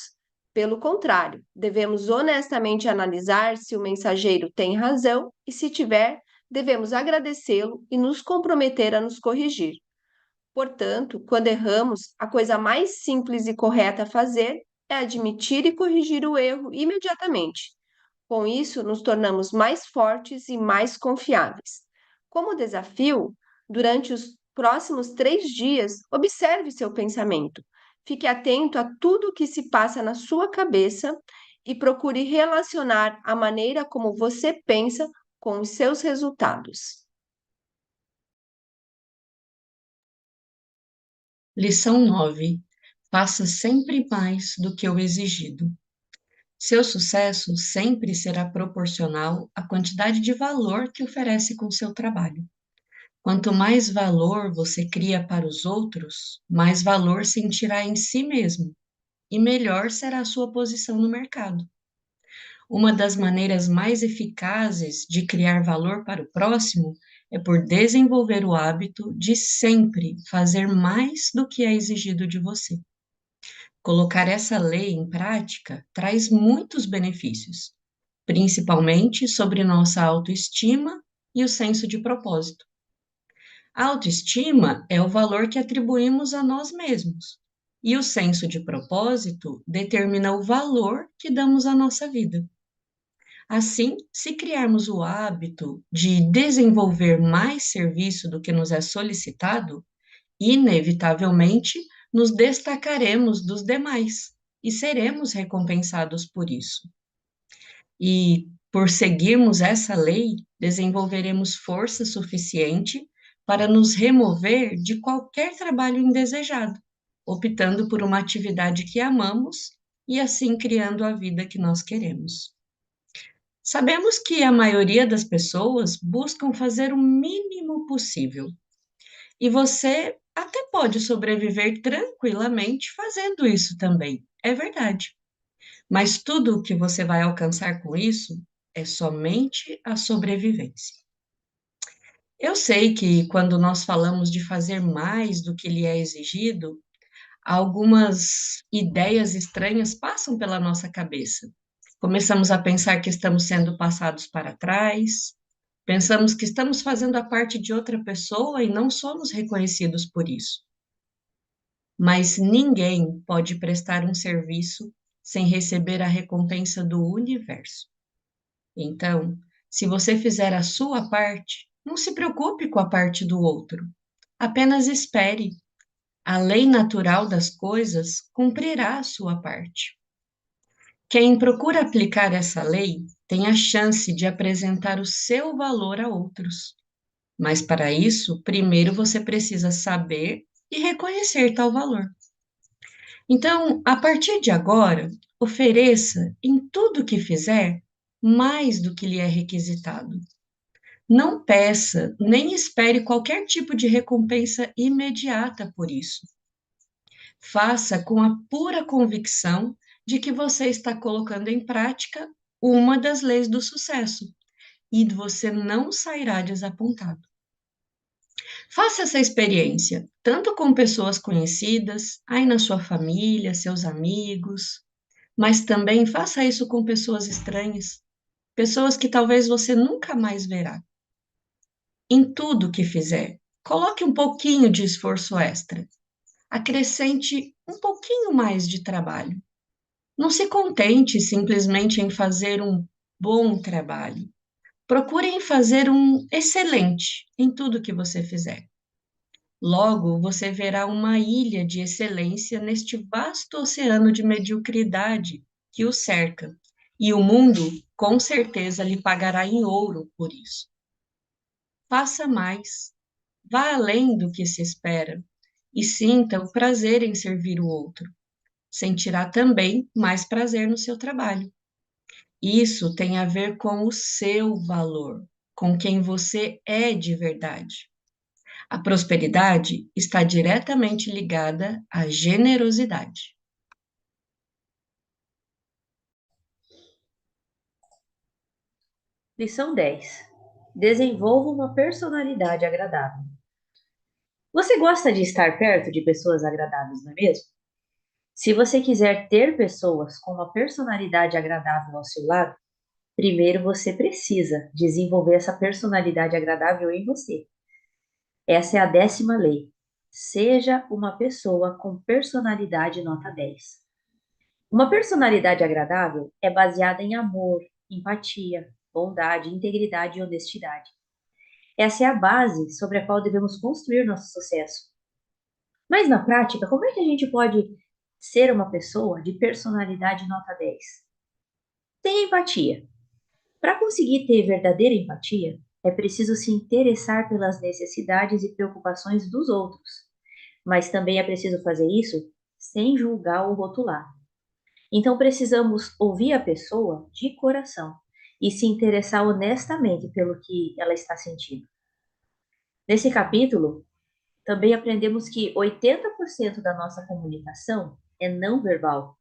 Pelo contrário, devemos honestamente analisar se o mensageiro tem razão e, se tiver, devemos agradecê-lo e nos comprometer a nos corrigir. Portanto, quando erramos, a coisa mais simples e correta a fazer é admitir e corrigir o erro imediatamente. Com isso, nos tornamos mais fortes e mais confiáveis. Como desafio, durante os próximos 3 dias, observe seu pensamento. Fique atento a tudo o que se passa na sua cabeça e procure relacionar a maneira como você pensa com os seus resultados. Lição 9. Faça sempre mais do que o exigido. Seu sucesso sempre será proporcional à quantidade de valor que oferece com seu trabalho. Quanto mais valor você cria para os outros, mais valor sentirá em si mesmo e melhor será a sua posição no mercado. Uma das maneiras mais eficazes de criar valor para o próximo é por desenvolver o hábito de sempre fazer mais do que é exigido de você. Colocar essa lei em prática traz muitos benefícios, principalmente sobre nossa autoestima e o senso de propósito. A autoestima é o valor que atribuímos a nós mesmos, e o senso de propósito determina o valor que damos à nossa vida. Assim, se criarmos o hábito de desenvolver mais serviço do que nos é solicitado, inevitavelmente nos destacaremos dos demais e seremos recompensados por isso. E, por seguirmos essa lei, desenvolveremos força suficiente para nos remover de qualquer trabalho indesejado, optando por uma atividade que amamos e assim criando a vida que nós queremos. Sabemos que a maioria das pessoas buscam fazer o mínimo possível. E você até pode sobreviver tranquilamente fazendo isso também, é verdade. Mas tudo o que você vai alcançar com isso é somente a sobrevivência. Eu sei que quando nós falamos de fazer mais do que lhe é exigido, algumas ideias estranhas passam pela nossa cabeça. Começamos a pensar que estamos sendo passados para trás, pensamos que estamos fazendo a parte de outra pessoa e não somos reconhecidos por isso. Mas ninguém pode prestar um serviço sem receber a recompensa do universo. Então, se você fizer a sua parte, não se preocupe com a parte do outro. Apenas espere. A lei natural das coisas cumprirá a sua parte. Quem procura aplicar essa lei tem a chance de apresentar o seu valor a outros. Mas para isso, primeiro você precisa saber e reconhecer tal valor. Então, a partir de agora, ofereça em tudo que fizer mais do que lhe é requisitado. Não peça nem espere qualquer tipo de recompensa imediata por isso. Faça com a pura convicção de que você está colocando em prática uma das leis do sucesso e você não sairá desapontado. Faça essa experiência, tanto com pessoas conhecidas, aí na sua família, seus amigos, mas também faça isso com pessoas estranhas, pessoas que talvez você nunca mais verá. Em tudo que fizer, coloque um pouquinho de esforço extra. Acrescente um pouquinho mais de trabalho. Não se contente simplesmente em fazer um bom trabalho. Procure em fazer um excelente em tudo que você fizer. Logo, você verá uma ilha de excelência neste vasto oceano de mediocridade que o cerca, e o mundo, com certeza, lhe pagará em ouro por isso. Faça mais, vá além do que se espera e sinta o prazer em servir o outro. Sentirá também mais prazer no seu trabalho. Isso tem a ver com o seu valor, com quem você é de verdade. A prosperidade está diretamente ligada à generosidade. Lição 10. Desenvolva uma personalidade agradável. Você gosta de estar perto de pessoas agradáveis, não é mesmo? Se você quiser ter pessoas com uma personalidade agradável ao seu lado, primeiro você precisa desenvolver essa personalidade agradável em você. Essa é a 10ª lei. Seja uma pessoa com personalidade nota 10. Uma personalidade agradável é baseada em amor, empatia, bondade, integridade e honestidade. Essa é a base sobre a qual devemos construir nosso sucesso. Mas na prática, como é que a gente pode ser uma pessoa de personalidade nota 10? Tenha empatia. Para conseguir ter verdadeira empatia, é preciso se interessar pelas necessidades e preocupações dos outros, mas também é preciso fazer isso sem julgar ou rotular. Então precisamos ouvir a pessoa de coração e se interessar honestamente pelo que ela está sentindo. Nesse capítulo, também aprendemos que 80% da nossa comunicação é não verbal.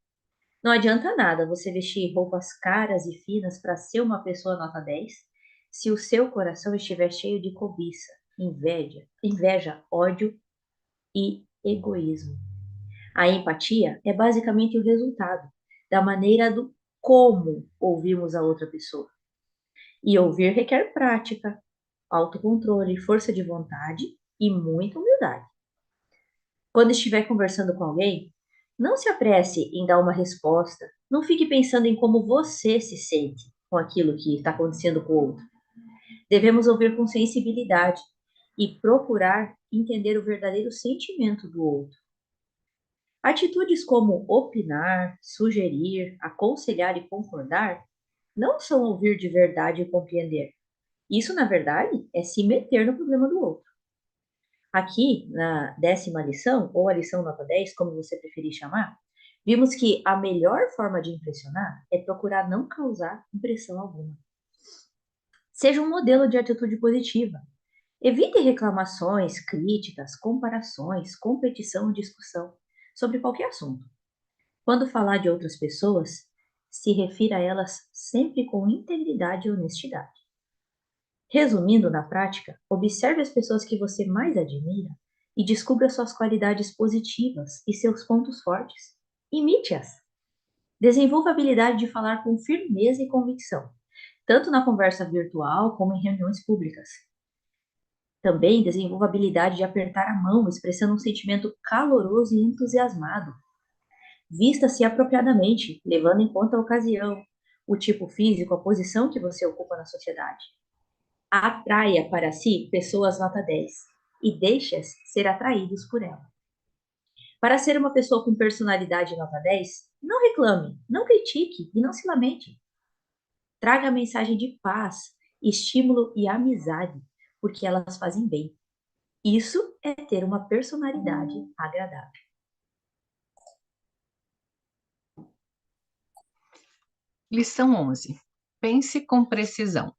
Não adianta nada você vestir roupas caras e finas para ser uma pessoa nota 10 se o seu coração estiver cheio de cobiça, inveja, ódio e egoísmo. A empatia é basicamente o resultado da maneira do como ouvimos a outra pessoa. E ouvir requer prática, autocontrole, força de vontade e muita humildade. Quando estiver conversando com alguém, não se apresse em dar uma resposta. Não fique pensando em como você se sente com aquilo que está acontecendo com o outro. Devemos ouvir com sensibilidade e procurar entender o verdadeiro sentimento do outro. Atitudes como opinar, sugerir, aconselhar e concordar não são ouvir de verdade e compreender. Isso, na verdade, é se meter no problema do outro. Aqui, na 10ª lição, ou a lição nota 10, como você preferir chamar, vimos que a melhor forma de impressionar é procurar não causar impressão alguma. Seja um modelo de atitude positiva. Evite reclamações, críticas, comparações, competição e discussão sobre qualquer assunto. Quando falar de outras pessoas, se refira a elas sempre com integridade e honestidade. Resumindo na prática, observe as pessoas que você mais admira e descubra suas qualidades positivas e seus pontos fortes. Imite-as. Desenvolva a habilidade de falar com firmeza e convicção, tanto na conversa virtual como em reuniões públicas. Também desenvolva a habilidade de apertar a mão, expressando um sentimento caloroso e entusiasmado. Vista-se apropriadamente, levando em conta a ocasião, o tipo físico, a posição que você ocupa na sociedade. Atraia para si pessoas nota 10 e deixe-as ser atraídos por ela. Para ser uma pessoa com personalidade nota 10, não reclame, não critique e não se lamente. Traga a mensagem de paz, estímulo e amizade, porque elas fazem bem. Isso é ter uma personalidade agradável. Lição 11. Pense com precisão.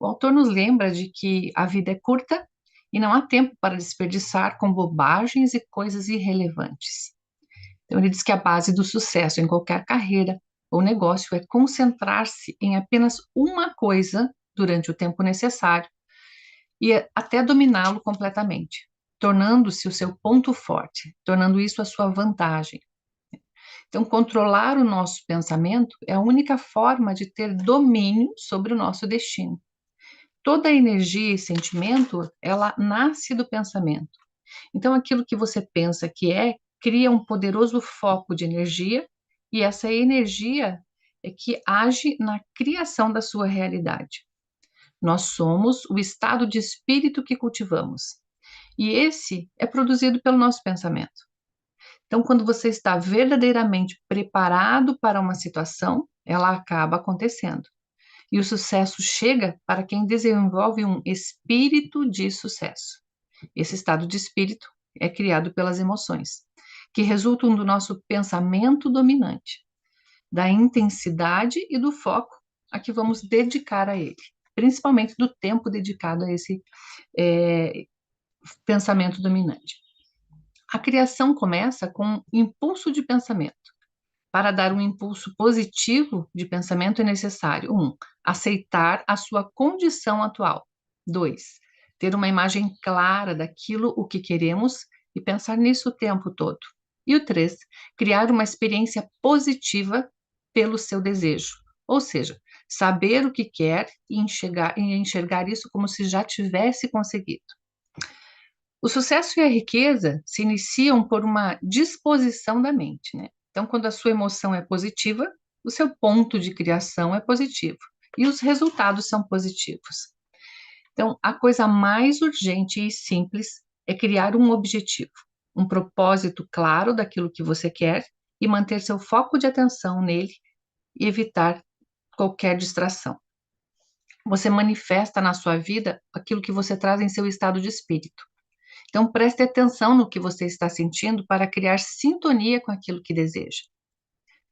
O autor nos lembra de que a vida é curta e não há tempo para desperdiçar com bobagens e coisas irrelevantes. Então, ele diz que a base do sucesso em qualquer carreira ou negócio é concentrar-se em apenas uma coisa durante o tempo necessário e até dominá-lo completamente, tornando-se o seu ponto forte, tornando isso a sua vantagem. Então, controlar o nosso pensamento é a única forma de ter domínio sobre o nosso destino. Toda energia e sentimento, ela nasce do pensamento. Então, aquilo que você pensa que cria um poderoso foco de energia, e essa energia é que age na criação da sua realidade. Nós somos o estado de espírito que cultivamos, e esse é produzido pelo nosso pensamento. Então, quando você está verdadeiramente preparado para uma situação, ela acaba acontecendo. E o sucesso chega para quem desenvolve um espírito de sucesso. Esse estado de espírito é criado pelas emoções, que resultam do nosso pensamento dominante, da intensidade e do foco a que vamos dedicar a ele, principalmente do tempo dedicado a esse pensamento dominante. A criação começa com um impulso de pensamento. Para dar um impulso positivo de pensamento é necessário: 1. Aceitar a sua condição atual. 2. Ter uma imagem clara daquilo o que queremos e pensar nisso o tempo todo. E o 3. Criar uma experiência positiva pelo seu desejo. Ou seja, saber o que quer e enxergar isso como se já tivesse conseguido. O sucesso e a riqueza se iniciam por uma disposição da mente, né? Então, quando a sua emoção é positiva, o seu ponto de criação é positivo e os resultados são positivos. Então, a coisa mais urgente e simples é criar um objetivo, um propósito claro daquilo que você quer e manter seu foco de atenção nele e evitar qualquer distração. você manifesta na sua vida aquilo que você traz em seu estado de espírito. Então, preste atenção no que você está sentindo para criar sintonia com aquilo que deseja.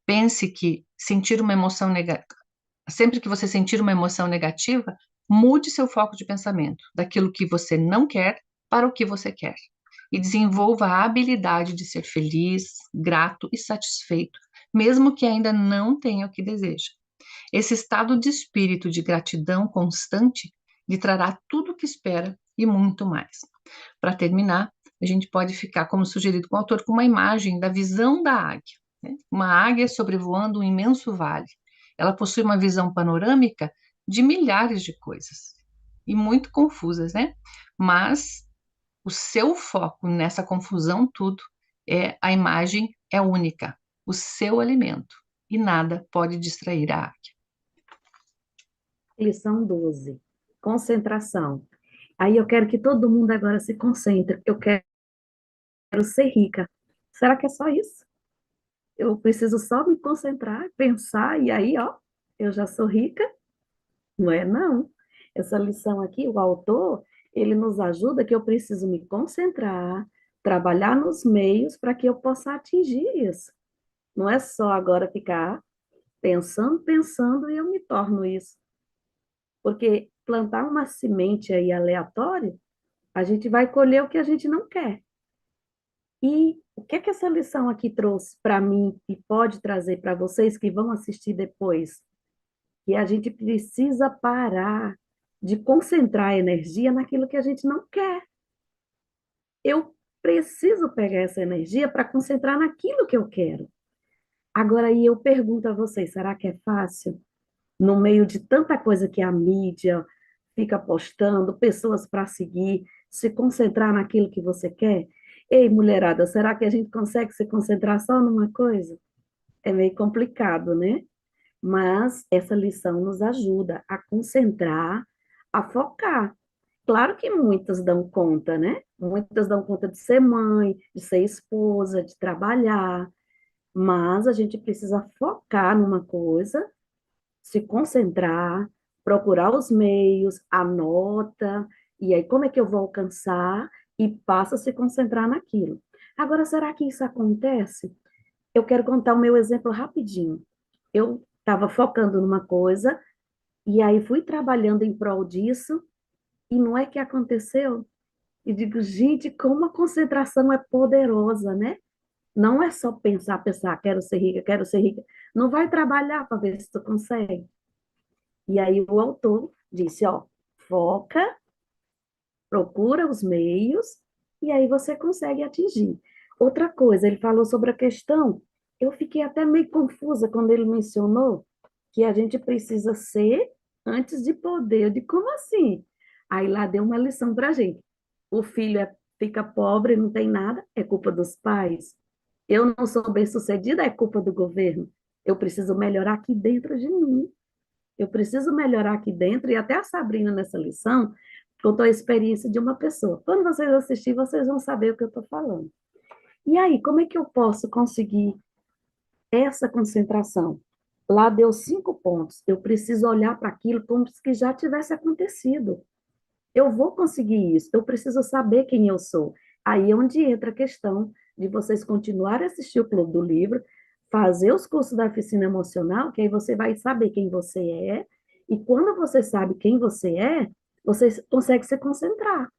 Pense que sentir uma emoção negativa, sempre que você sentir uma emoção negativa, mude seu foco de pensamento, daquilo que você não quer para o que você quer. E desenvolva a habilidade de ser feliz, grato e satisfeito, mesmo que ainda não tenha o que deseja. Esse estado de espírito de gratidão constante lhe trará tudo o que espera e muito mais. Para terminar, a gente pode ficar, como sugerido com o autor, com uma imagem da visão da águia, né? Uma águia sobrevoando um imenso vale. Ela possui uma visão panorâmica de milhares de coisas, e muito confusas, né? Mas o seu foco nessa confusão tudo a imagem é única, o seu alimento, e nada pode distrair a águia. Lição 12. Concentração. Aí eu quero que todo mundo agora se concentre. Eu quero ser rica. Será que é só isso? Eu preciso só me concentrar, pensar, e aí, ó, eu já sou rica? Não é, não. Essa lição aqui, o autor, ele nos ajuda que eu preciso me concentrar, trabalhar nos meios para que eu possa atingir isso. Não é só agora ficar pensando, e eu me torno isso. Porque plantar uma semente aí aleatória, a gente vai colher o que a gente não quer. E o que é que essa lição aqui trouxe para mim e pode trazer para vocês que vão assistir depois? Que a gente precisa parar de concentrar a energia naquilo que a gente não quer. Eu preciso pegar essa energia para concentrar naquilo que eu quero. Agora aí eu pergunto a vocês, será que é fácil? No meio de tanta coisa que a mídia fica postando, pessoas para seguir, se concentrar naquilo que você quer? Ei, mulherada, será que a gente consegue se concentrar só numa coisa? É meio complicado, né? Mas essa lição nos ajuda a concentrar, a focar. Claro que muitas dão conta, né? Muitas dão conta de ser mãe, de ser esposa, de trabalhar, mas a gente precisa focar numa coisa, se concentrar, procurar os meios, anota, e aí como é que eu vou alcançar? E passa a se concentrar naquilo. Agora, será que isso acontece? Eu quero contar o meu exemplo rapidinho. Eu estava focando numa coisa, e aí fui trabalhando em prol disso, e não é que aconteceu? E digo, gente, como a concentração é poderosa, né? Não é só pensar, quero ser rica, quero ser rica. Não vai trabalhar para ver se tu consegue. E aí o autor disse, ó, foca, procura os meios, e aí você consegue atingir. Outra coisa, ele falou sobre a questão, eu fiquei até meio confusa quando ele mencionou que a gente precisa ser antes de poder. Eu digo, como assim? Aí lá deu uma lição para a gente. O filho fica pobre, não tem nada, é culpa dos pais. Eu não sou bem-sucedida, é culpa do governo. Eu preciso melhorar aqui dentro de mim. Eu preciso melhorar aqui dentro, e até a Sabrina nessa lição contou a experiência de uma pessoa. Quando vocês assistirem, vocês vão saber o que eu estou falando. E aí, como é que eu posso conseguir essa concentração? Lá deu 5 pontos. Eu preciso olhar para aquilo como se já tivesse acontecido. Eu vou conseguir isso. Eu preciso saber quem eu sou. Aí é onde entra a questão de vocês continuarem a assistir o Clube do Livro, fazer os cursos da oficina emocional, que aí você vai saber quem você é, e quando você sabe quem você é, você consegue se concentrar.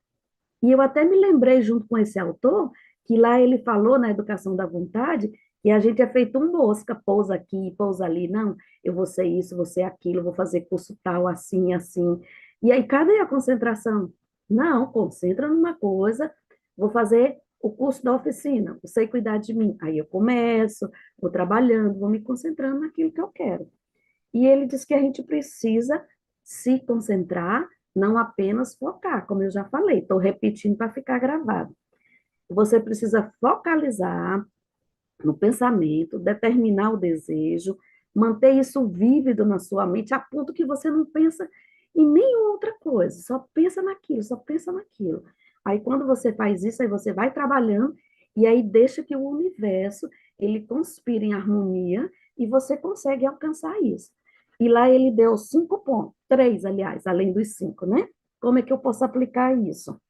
E eu até me lembrei, junto com esse autor, que lá ele falou na Educação da Vontade, que a gente é feito um mosca, pousa aqui, pousa ali, não, eu vou ser isso, vou ser aquilo, vou fazer curso tal, assim, assim. E aí, cadê a concentração? Não, concentra numa coisa, vou fazer o curso da oficina, eu sei cuidar de mim. Aí eu começo, vou trabalhando, vou me concentrando naquilo que eu quero. E ele diz que a gente precisa se concentrar, não apenas focar, como eu já falei, estou repetindo para ficar gravado. Você precisa focalizar no pensamento, determinar o desejo, manter isso vívido na sua mente, a ponto que você não pensa em nenhuma outra coisa, só pensa naquilo, só pensa naquilo. Aí, quando você faz isso, aí você vai trabalhando, e aí deixa que o universo, ele conspire em harmonia, e você consegue alcançar isso. E lá ele deu 5 pontos, 3, aliás, além dos 5, né? Como é que eu posso aplicar isso?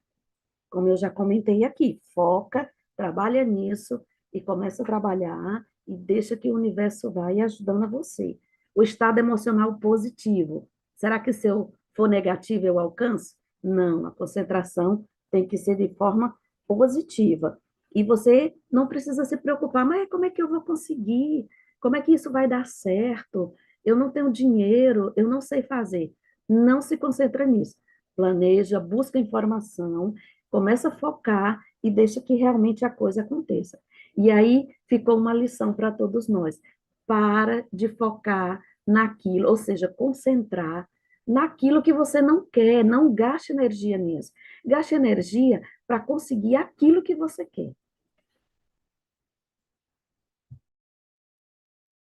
Como eu já comentei aqui, foca, trabalha nisso e começa a trabalhar e deixa que o universo vai ajudando a você. O estado emocional positivo. Será que se eu for negativo eu alcanço? Não, a concentração tem que ser de forma positiva. E você não precisa se preocupar, mas como é que eu vou conseguir? Como é que isso vai dar certo? Eu não tenho dinheiro, eu não sei fazer. Não se concentra nisso. Planeja, busca informação, começa a focar e deixa que realmente a coisa aconteça. E aí ficou uma lição para todos nós. Para de focar naquilo, ou seja, concentrar naquilo que você não quer, não gaste energia nisso. Gaste energia para conseguir aquilo que você quer.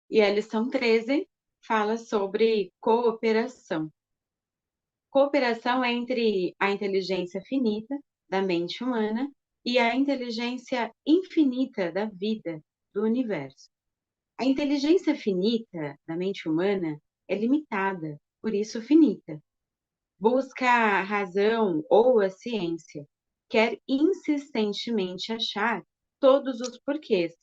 E a lição 13 fala sobre cooperação. Cooperação entre a inteligência finita da mente humana e a inteligência infinita da vida, do universo. A inteligência finita da mente humana é limitada, por isso finita. Busca a razão ou a ciência, quer insistentemente achar todos os porquês.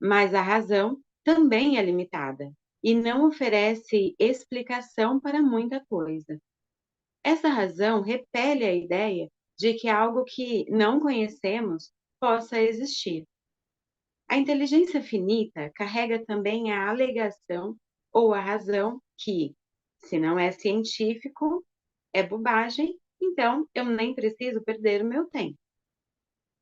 Mas a razão também é limitada e não oferece explicação para muita coisa. Essa razão repele a ideia de que algo que não conhecemos possa existir. A inteligência finita carrega também a alegação ou a razão que, se não é científico, é bobagem, então eu nem preciso perder o meu tempo.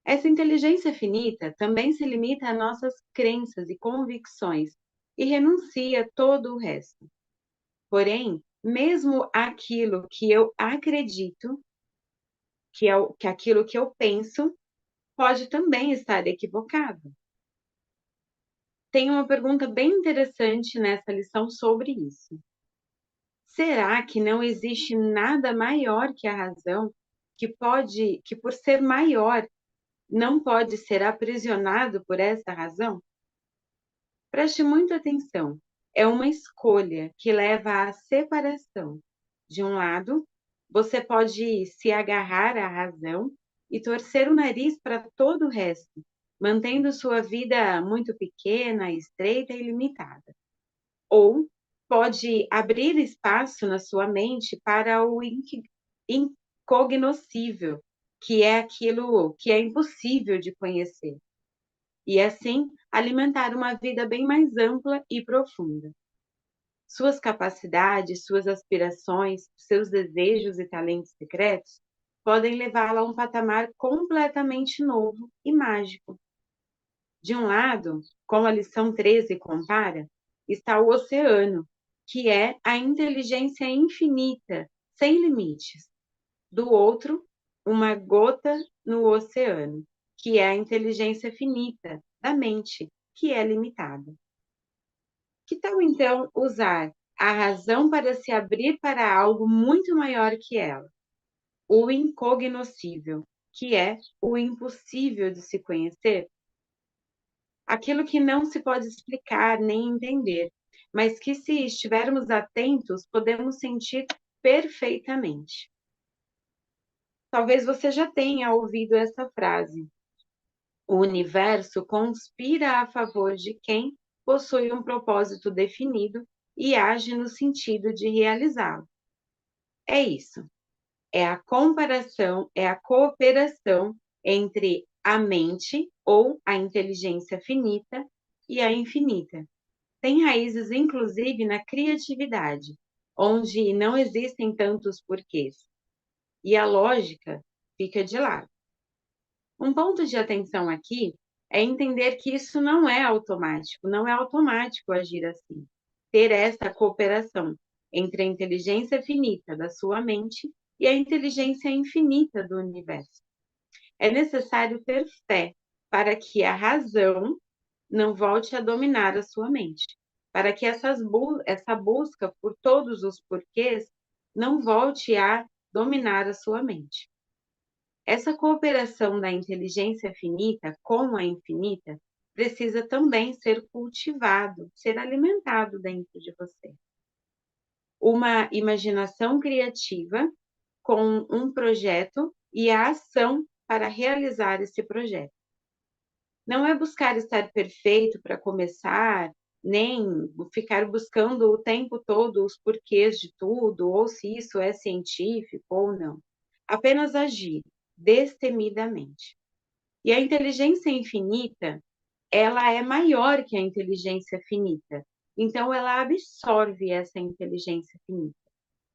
Essa inteligência finita também se limita a nossas crenças e convicções e renuncia a todo o resto. Porém, mesmo aquilo que eu acredito, que aquilo que eu penso, pode também estar equivocado. Tem uma pergunta bem interessante nessa lição sobre isso. Será que não existe nada maior que a razão, que por ser maior, não pode ser aprisionado por essa razão? Preste muita atenção. É uma escolha que leva à separação. De um lado, você pode se agarrar à razão e torcer o nariz para todo o resto, mantendo sua vida muito pequena, estreita e limitada. Ou pode abrir espaço na sua mente para o incognoscível, que é aquilo que é impossível de conhecer. E assim, alimentar uma vida bem mais ampla e profunda. Suas capacidades, suas aspirações, seus desejos e talentos secretos podem levá-la a um patamar completamente novo e mágico. De um lado, como a lição 13 compara, está o oceano, que é a inteligência infinita, sem limites. Do outro, uma gota no oceano, que é a inteligência finita da mente, que é limitada. Que tal, então, usar a razão para se abrir para algo muito maior que ela? O incognoscível, que é o impossível de se conhecer? Aquilo que não se pode explicar nem entender, mas que, se estivermos atentos, podemos sentir perfeitamente. Talvez você já tenha ouvido essa frase. O universo conspira a favor de quem possui um propósito definido e age no sentido de realizá-lo. É isso. É a comparação, é a cooperação entre a mente ou a inteligência finita e a infinita. Tem raízes, inclusive, na criatividade, onde não existem tantos porquês. E a lógica fica de lado. Um ponto de atenção aqui é entender que isso não é automático agir assim. Ter essa cooperação entre a inteligência finita da sua mente e a inteligência infinita do universo. É necessário ter fé para que a razão não volte a dominar a sua mente, para que essa busca por todos os porquês não volte a dominar a sua mente. Essa cooperação da inteligência finita com a infinita precisa também ser cultivado, ser alimentado dentro de você. Uma imaginação criativa com um projeto e a ação para realizar esse projeto. Não é buscar estar perfeito para começar, nem ficar buscando o tempo todo os porquês de tudo, ou se isso é científico ou não. Apenas agir destemidamente. E a inteligência infinita, ela é maior que a inteligência finita. Então, ela absorve essa inteligência finita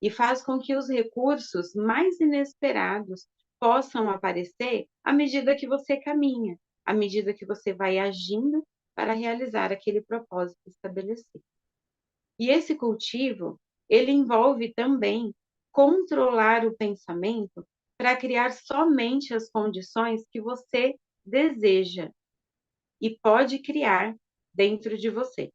e faz com que os recursos mais inesperados possam aparecer à medida que você caminha, à medida que você vai agindo para realizar aquele propósito estabelecido. E esse cultivo, ele envolve também controlar o pensamento para criar somente as condições que você deseja e pode criar dentro de você.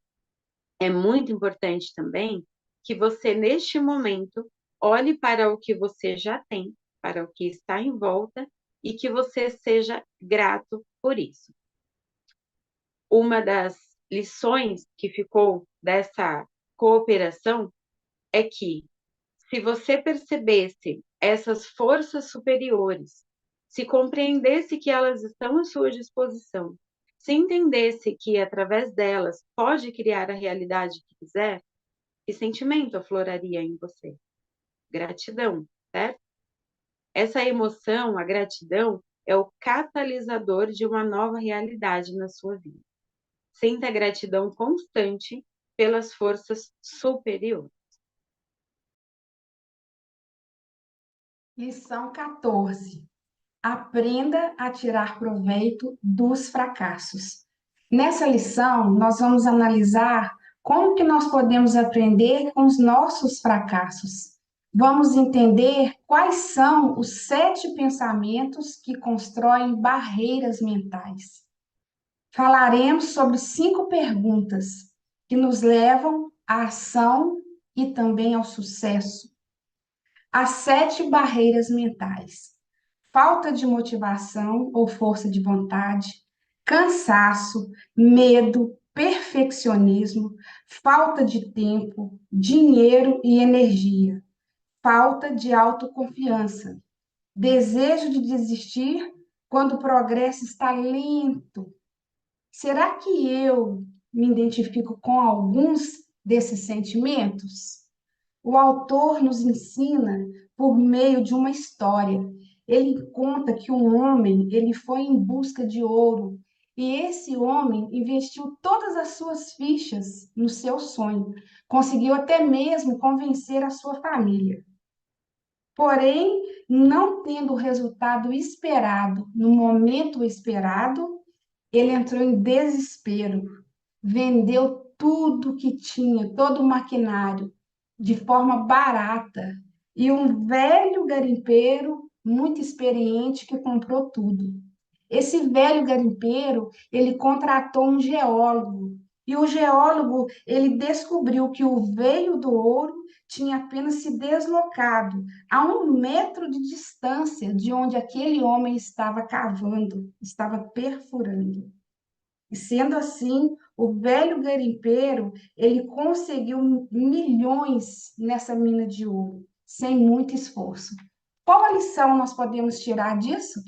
É muito importante também que você, neste momento, olhe para o que você já tem, para o que está em volta, e que você seja grato por isso. Uma das lições que ficou dessa cooperação é que, se você percebesse essas forças superiores, se compreendesse que elas estão à sua disposição, se entendesse que, através delas, pode criar a realidade que quiser, que sentimento afloraria em você? Gratidão, certo? Essa emoção, a gratidão, é o catalisador de uma nova realidade na sua vida. Sinta gratidão constante pelas forças superiores. Lição 14. Aprenda a tirar proveito dos fracassos. Nessa lição, nós vamos analisar como que nós podemos aprender com os nossos fracassos. Vamos entender quais são os 7 pensamentos que constroem barreiras mentais. Falaremos sobre 5 perguntas que nos levam à ação e também ao sucesso. As 7 barreiras mentais: falta de motivação ou força de vontade, cansaço, medo, perfeccionismo, falta de tempo, dinheiro e energia, falta de autoconfiança, desejo de desistir quando o progresso está lento. Será que eu me identifico com alguns desses sentimentos? O autor nos ensina por meio de uma história. Ele conta que um homem, ele foi em busca de ouro, e esse homem investiu todas as suas fichas no seu sonho. Conseguiu até mesmo convencer a sua família. Porém, não tendo o resultado esperado no momento esperado, ele entrou em desespero, vendeu tudo que tinha, todo o maquinário, de forma barata, e um velho garimpeiro muito experiente que comprou tudo. Esse velho garimpeiro, ele contratou um geólogo, e o geólogo, ele descobriu que o veio do ouro tinha apenas se deslocado a 1 metro de distância de onde aquele homem estava cavando, estava perfurando. E sendo assim, o velho garimpeiro, ele conseguiu milhões nessa mina de ouro, sem muito esforço. Qual a lição nós podemos tirar disso?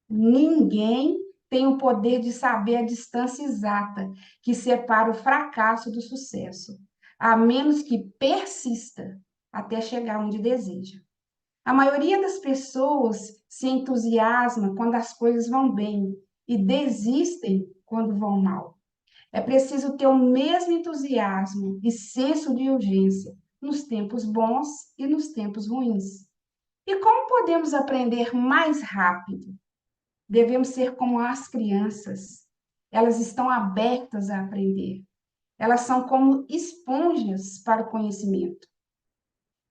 Ninguém tem o poder de saber a distância exata que separa o fracasso do sucesso, a menos que persista até chegar onde deseja. A maioria das pessoas se entusiasma quando as coisas vão bem e desistem quando vão mal. É preciso ter o mesmo entusiasmo e senso de urgência nos tempos bons e nos tempos ruins. E como podemos aprender mais rápido? Devemos ser como as crianças. Elas estão abertas a aprender. Elas são como esponjas para o conhecimento.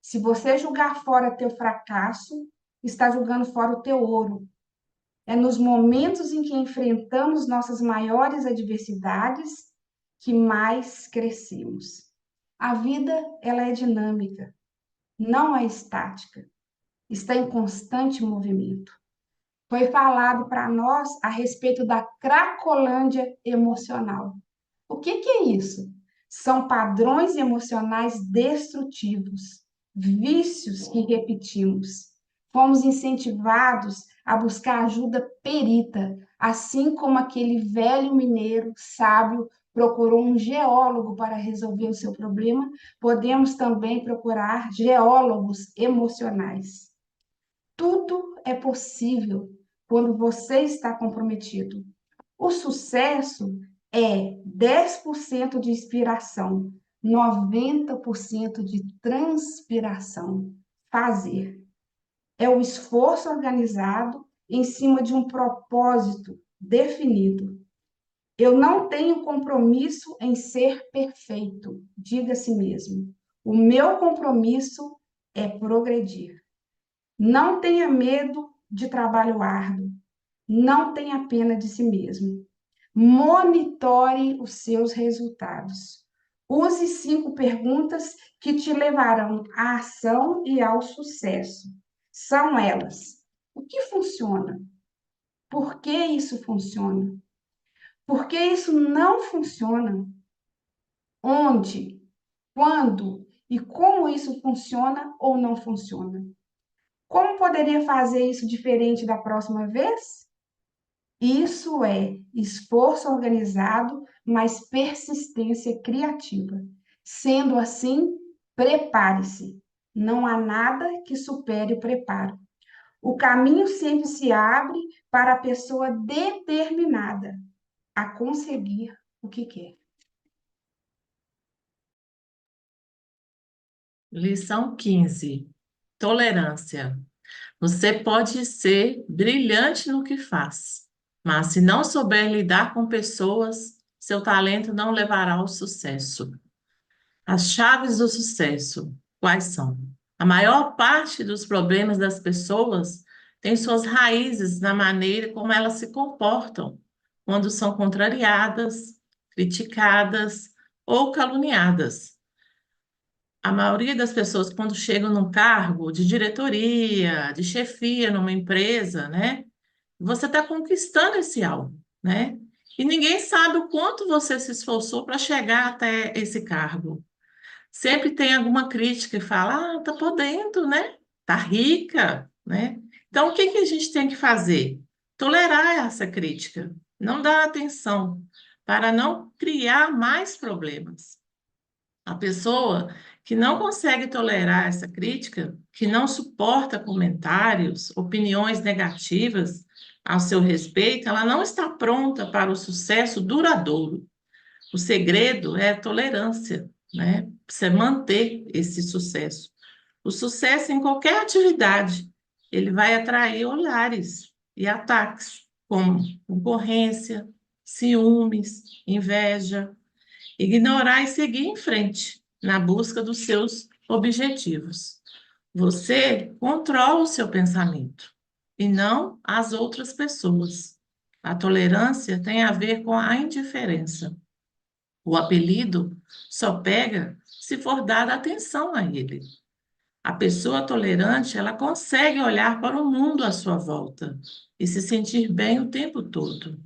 Se você jogar fora teu fracasso, está jogando fora o teu ouro. É nos momentos em que enfrentamos nossas maiores adversidades que mais crescemos. A vida, ela é dinâmica, não é estática. Está em constante movimento. foi falado para nós a respeito da cracolândia emocional. O que é isso? São padrões emocionais destrutivos, vícios que repetimos. Fomos incentivados a buscar ajuda perita, assim como aquele velho mineiro sábio procurou um geólogo para resolver o seu problema, podemos também procurar geólogos emocionais. Tudo é possível quando você está comprometido. O sucesso é 10% de inspiração, 90% de transpiração. Fazer. É o esforço organizado em cima de um propósito definido. Eu não tenho compromisso em ser perfeito, diga a si mesmo. O meu compromisso é progredir. Não tenha medo de trabalho árduo. Não tenha pena de si mesmo. Monitore os seus resultados. Use 5 perguntas que te levarão à ação e ao sucesso. São elas: o que funciona? Por que isso funciona? Por que isso não funciona? Onde, quando e como isso funciona ou não funciona? Como poderia fazer isso diferente da próxima vez? Isso é esforço organizado, mas persistência criativa. Sendo assim, prepare-se. Não há nada que supere o preparo. O caminho sempre se abre para a pessoa determinada a conseguir o que quer. Lição 15. Tolerância. Você pode ser brilhante no que faz, mas se não souber lidar com pessoas, seu talento não levará ao sucesso. As chaves do sucesso, quais são? A maior parte dos problemas das pessoas tem suas raízes na maneira como elas se comportam quando são contrariadas, criticadas ou caluniadas. A maioria das pessoas, quando chegam num cargo de diretoria, de chefia numa empresa, né? Você está conquistando esse algo, né? E ninguém sabe o quanto você se esforçou para chegar até esse cargo. Sempre tem alguma crítica que fala, tá podendo, né? Tá rica, né? Então, o que que a gente tem que fazer? Tolerar essa crítica, não dar atenção, para não criar mais problemas. A pessoa que não consegue tolerar essa crítica, que não suporta comentários, opiniões negativas ao seu respeito, ela não está pronta para o sucesso duradouro. O segredo é a tolerância, né? Você manter esse sucesso. O sucesso em qualquer atividade, ele vai atrair olhares e ataques, como concorrência, ciúmes, inveja, ignorar e seguir em frente na busca dos seus objetivos. Você controla o seu pensamento e não as outras pessoas. A tolerância tem a ver com a indiferença. O apelido só pega se for dada atenção a ele. A pessoa tolerante, ela consegue olhar para o mundo à sua volta e se sentir bem o tempo todo,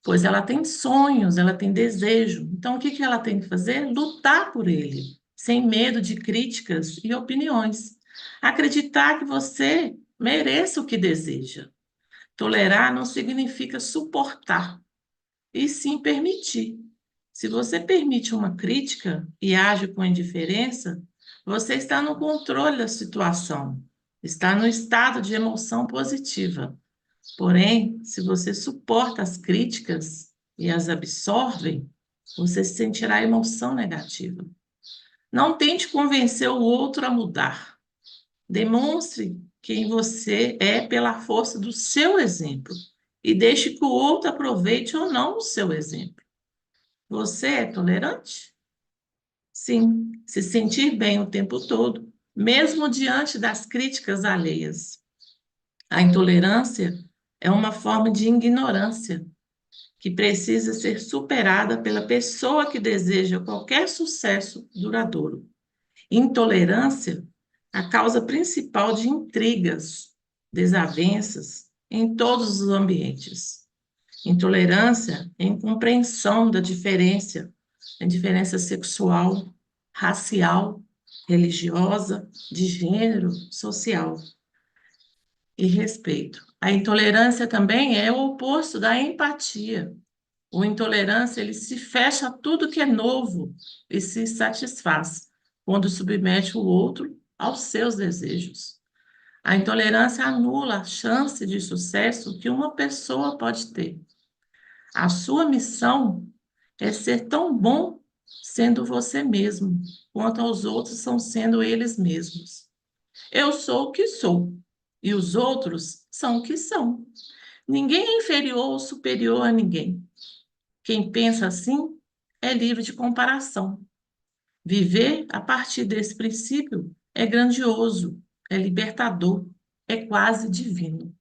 pois ela tem sonhos, ela tem desejo. Então, o que que ela tem que fazer? Lutar por ele, sem medo de críticas e opiniões. Acreditar que você mereça o que deseja. Tolerar não significa suportar, e sim permitir. Se você permite uma crítica e age com indiferença, você está no controle da situação, está no estado de emoção positiva. Porém, se você suporta as críticas e as absorve, você sentirá emoção negativa. Não tente convencer o outro a mudar. Demonstre quem você é pela força do seu exemplo e deixe que o outro aproveite ou não o seu exemplo. Você é tolerante? Sim, se sentir bem o tempo todo, mesmo diante das críticas alheias. A intolerância é uma forma de ignorância que precisa ser superada pela pessoa que deseja qualquer sucesso duradouro. Intolerância, a causa principal de intrigas, desavenças, em todos os ambientes. Intolerância é incompreensão da diferença, a diferença sexual, racial, religiosa, de gênero, social e respeito. A intolerância também é o oposto da empatia. O intolerância, ele se fecha a tudo que é novo e se satisfaz quando submete o outro aos seus desejos. A intolerância anula a chance de sucesso que uma pessoa pode ter. A sua missão é ser tão bom sendo você mesmo, quanto aos outros são sendo eles mesmos. Eu sou o que sou, e os outros são o que são. Ninguém é inferior ou superior a ninguém. Quem pensa assim é livre de comparação. Viver a partir desse princípio é grandioso, é libertador, é quase divino.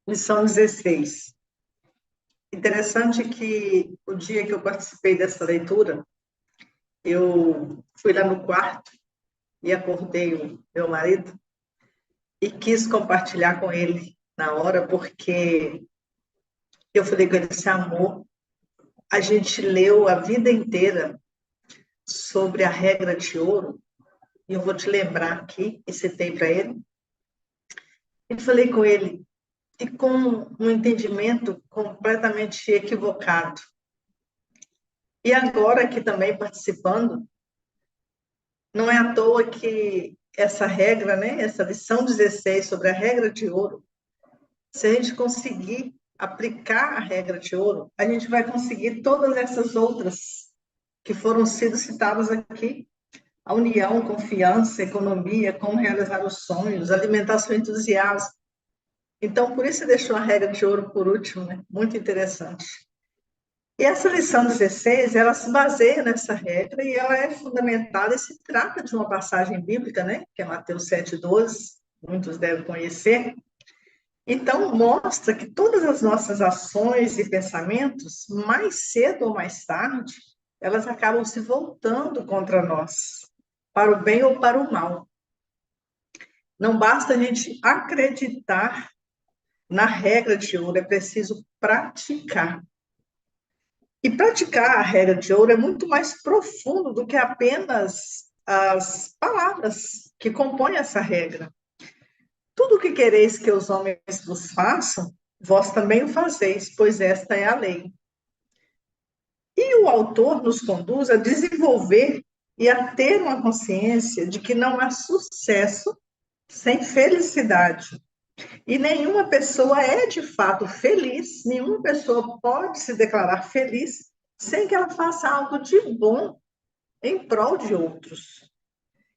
Lição 16. Interessante que o dia que eu participei dessa leitura, eu fui lá no quarto e acordei o meu marido e quis compartilhar com ele na hora, porque eu falei com ele assim, amor, a gente leu a vida inteira sobre a regra de ouro, e eu vou te lembrar aqui, e citei para ele, e falei com ele, e com um entendimento completamente equivocado. E agora aqui também participando, não é à toa que essa regra, né, essa lição 16 sobre a regra de ouro, se a gente conseguir aplicar a regra de ouro, a gente vai conseguir todas essas outras que foram sido citadas aqui. A união, confiança, economia, como realizar os sonhos, alimentação e entusiasmo. Então, por isso você deixou a regra de ouro por último, né? Muito interessante. E essa lição 16, ela se baseia nessa regra e ela é fundamentada e se trata de uma passagem bíblica, né? Que é Mateus 7,12, muitos devem conhecer. Então, mostra que todas as nossas ações e pensamentos, mais cedo ou mais tarde, elas acabam se voltando contra nós, para o bem ou para o mal. Não basta a gente acreditar na regra de ouro, é preciso praticar. E praticar a regra de ouro é muito mais profundo do que apenas as palavras que compõem essa regra. Tudo o que quereis que os homens vos façam, vós também o fazeis, pois esta é a lei. E o autor nos conduz a desenvolver e a ter uma consciência de que não há sucesso sem felicidade. E nenhuma pessoa é de fato feliz, nenhuma pessoa pode se declarar feliz sem que ela faça algo de bom em prol de outros.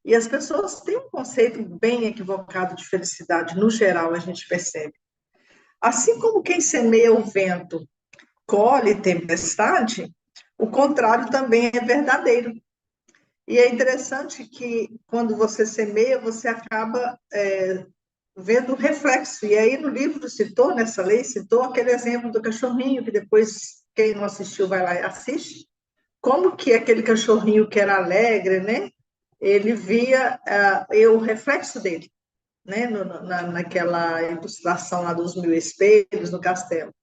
E as pessoas têm um conceito bem equivocado de felicidade, no geral, a gente percebe. Assim como quem semeia o vento colhe tempestade, o contrário também é verdadeiro. E é interessante que, quando você semeia, você acaba vendo o reflexo. E aí, no livro citou, nessa lei, citou aquele exemplo do cachorrinho, que depois, quem não assistiu, vai lá e assiste. Como que aquele cachorrinho que era alegre, né? Ele via o reflexo dele, né? Naquela ilustração lá dos 1000 espelhos no castelo.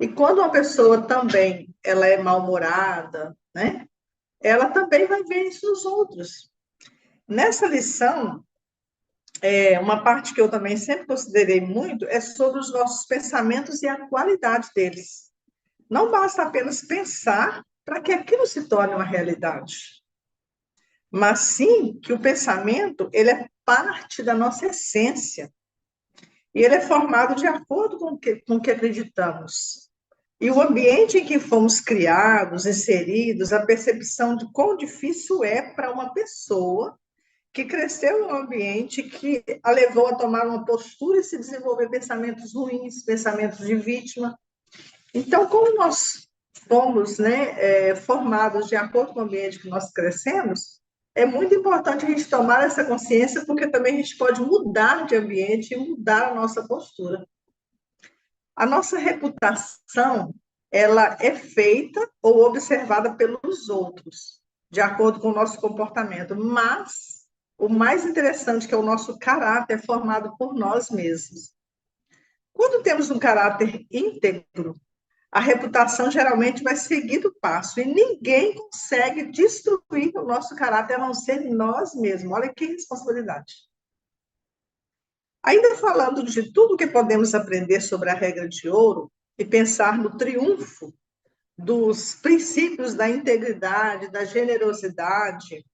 E quando uma pessoa também ela é mal-humorada, né? Ela também vai ver isso nos outros. Nessa lição, uma parte que eu também sempre considerei muito é sobre os nossos pensamentos e a qualidade deles. Não basta apenas pensar para que aquilo se torne uma realidade, mas sim que o pensamento ele é parte da nossa essência e ele é formado de acordo com o que acreditamos. E o ambiente em que fomos criados, inseridos, a percepção de quão difícil é para uma pessoa que cresceu em um ambiente que a levou a tomar uma postura e se desenvolver pensamentos ruins, pensamentos de vítima. Então, como nós fomos, né, formados de acordo com o ambiente que nós crescemos, é muito importante a gente tomar essa consciência, porque também a gente pode mudar de ambiente e mudar a nossa postura. A nossa reputação, ela é feita ou observada pelos outros, de acordo com o nosso comportamento, mas o mais interessante que é o nosso caráter é formado por nós mesmos. Quando temos um caráter íntegro, a reputação geralmente vai seguir do passo e ninguém consegue destruir o nosso caráter a não ser nós mesmos. Olha que responsabilidade. Ainda falando de tudo que podemos aprender sobre a regra de ouro e pensar no triunfo dos princípios da integridade, da generosidade,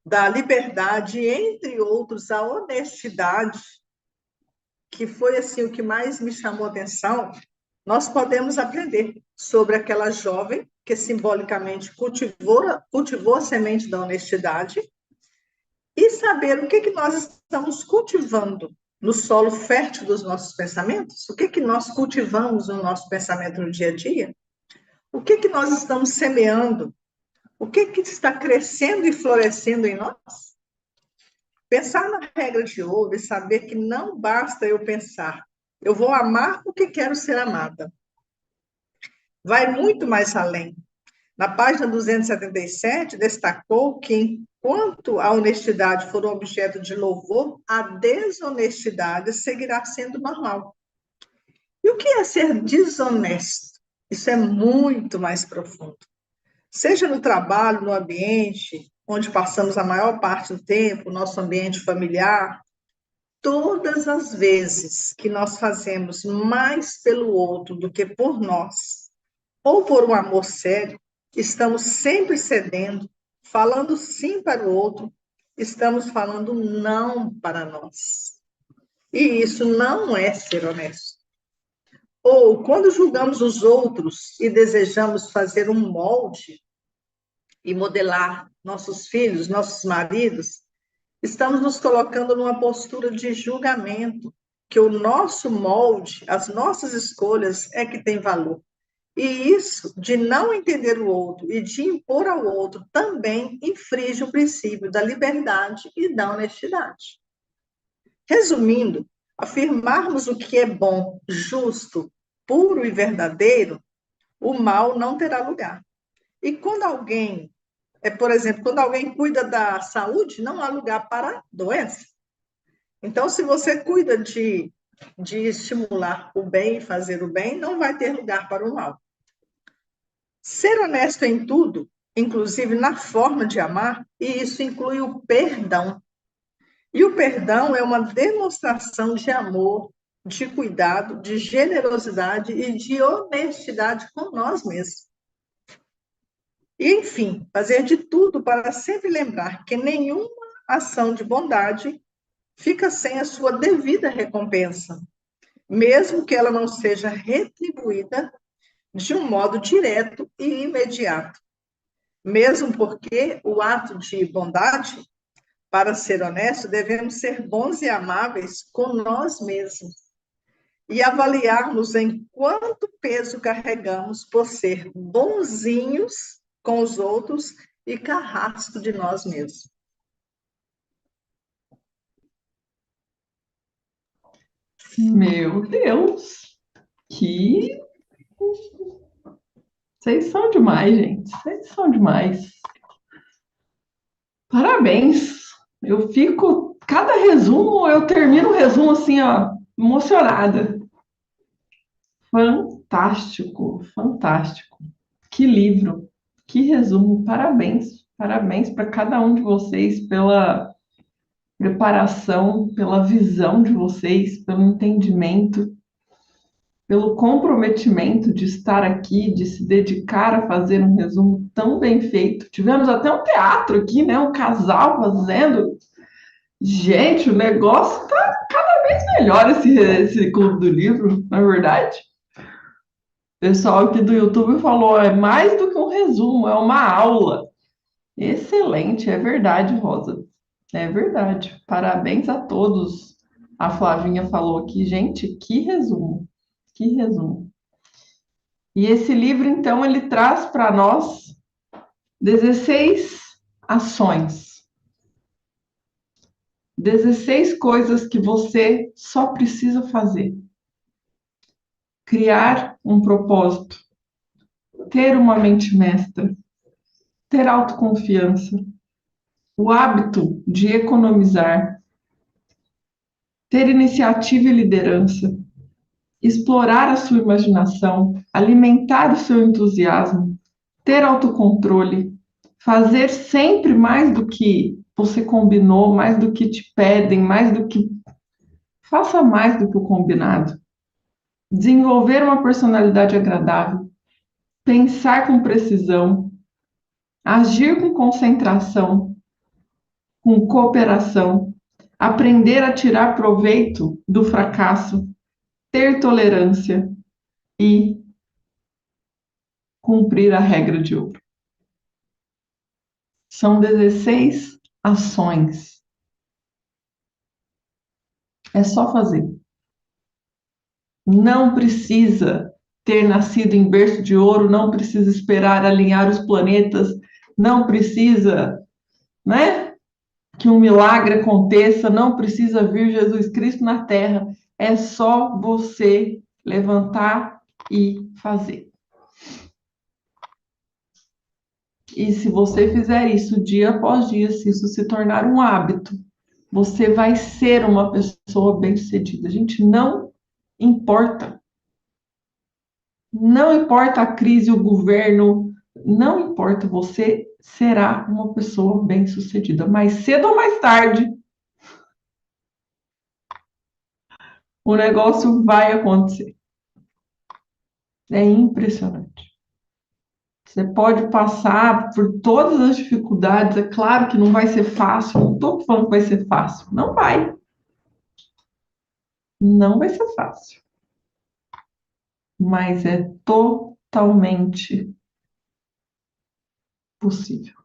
da liberdade, entre outros, a honestidade, que foi assim o que mais me chamou a atenção, nós podemos aprender sobre aquela jovem que simbolicamente cultivou a semente da honestidade e saber o que nós estamos cultivando no solo fértil dos nossos pensamentos, o que nós cultivamos no nosso pensamento no dia a dia, o que nós estamos semeando, o que está crescendo e florescendo em nós. Pensar na regra de ouro e saber que não basta eu pensar, eu vou amar porque quero ser amada. Vai muito mais além. Na página 277, destacou que, enquanto a honestidade for um objeto de louvor, a desonestidade seguirá sendo normal. E o que é ser desonesto? Isso é muito mais profundo. Seja no trabalho, no ambiente, onde passamos a maior parte do tempo, nosso ambiente familiar, todas as vezes que nós fazemos mais pelo outro do que por nós, ou por um amor sério, estamos sempre cedendo, falando sim para o outro, estamos falando não para nós. E isso não é ser honesto. Ou, quando julgamos os outros e desejamos fazer um molde e modelar nossos filhos, nossos maridos, estamos nos colocando numa postura de julgamento, que o nosso molde, as nossas escolhas é que tem valor. E isso, de não entender o outro e de impor ao outro, também infringe o princípio da liberdade e da honestidade. Resumindo, afirmarmos o que é bom, justo, puro e verdadeiro, o mal não terá lugar. E quando alguém, por exemplo, quando alguém cuida da saúde, não há lugar para doença. Então, se você cuida de estimular o bem e fazer o bem, não vai ter lugar para o mal. Ser honesto em tudo, inclusive na forma de amar, e isso inclui o perdão. E o perdão é uma demonstração de amor, de cuidado, de generosidade e de honestidade com nós mesmos. E, enfim, fazer de tudo para sempre lembrar que nenhuma ação de bondade fica sem a sua devida recompensa, mesmo que ela não seja retribuída de um modo direto e imediato. Mesmo porque o ato de bondade, para ser honesto, devemos ser bons e amáveis com nós mesmos e avaliarmos em quanto peso carregamos por ser bonzinhos com os outros e carrasco de nós mesmos. Meu Deus, que... Vocês são demais, gente. Vocês são demais. Parabéns. Eu fico... Cada resumo, eu termino o resumo assim, ó, emocionada. Fantástico, fantástico. Que livro, que resumo. Parabéns. Parabéns para cada um de vocês pela preparação, pela visão de vocês, pelo entendimento, pelo comprometimento de estar aqui, de se dedicar a fazer um resumo tão bem feito. Tivemos até um teatro aqui, né? Um casal fazendo. Gente, o negócio está cada vez melhor, esse Clube do Livro, na verdade. O pessoal aqui do YouTube falou, é mais do que um resumo, é uma aula. Excelente, é verdade, Rosa. É verdade. Parabéns a todos. A Flavinha falou aqui, gente, que resumo. Que resumo. E esse livro, então, ele traz para nós 16 ações. 16 coisas que você só precisa fazer. Criar um propósito. Ter uma mente mestra. ter autoconfiança, o hábito de economizar, ter iniciativa e liderança, explorar a sua imaginação, alimentar o seu entusiasmo, ter autocontrole, fazer sempre mais do que você combinou, mais do que te pedem, mais do que. Faça mais do que o combinado. Desenvolver uma personalidade agradável, pensar com precisão, agir com concentração, com cooperação, aprender a tirar proveito do fracasso, ter tolerância e cumprir a regra de ouro. São 16 ações. É só fazer. Não precisa ter nascido em berço de ouro, não precisa esperar alinhar os planetas, não precisa, né, que um milagre aconteça, não precisa vir Jesus Cristo na Terra. É só você levantar e fazer. E se você fizer isso dia após dia, se isso se tornar um hábito, você vai ser uma pessoa bem-sucedida. Gente, não importa. Não importa a crise, o governo, não importa, você será uma pessoa bem-sucedida. Mais cedo ou mais tarde, o negócio vai acontecer. É impressionante. Você pode passar por todas as dificuldades, é claro que não vai ser fácil, não estou falando que vai ser fácil, não vai. Não vai ser fácil. Mas é totalmente possível.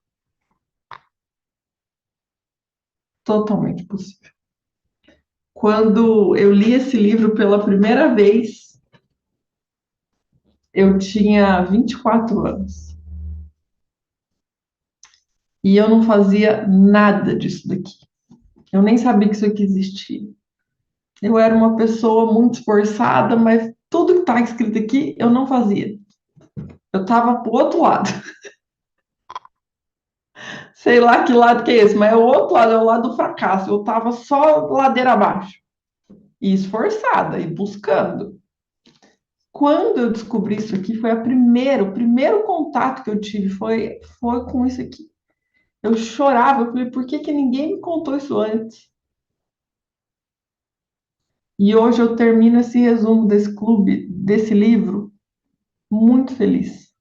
Totalmente possível. Quando eu li esse livro pela primeira vez, eu tinha 24 anos. E eu não fazia nada disso daqui. Eu nem sabia que isso aqui existia. Eu era uma pessoa muito esforçada, mas tudo que está escrito aqui eu não fazia. Eu estava pro outro lado. Sei lá que lado que é esse, mas é o outro lado, é o lado do fracasso. Eu estava só ladeira abaixo. E esforçada, e buscando. Quando eu descobri isso aqui, foi o primeiro contato que eu tive foi com isso aqui. Eu chorava, eu falei, por que que ninguém me contou isso antes? E hoje eu termino esse resumo desse livro, muito feliz.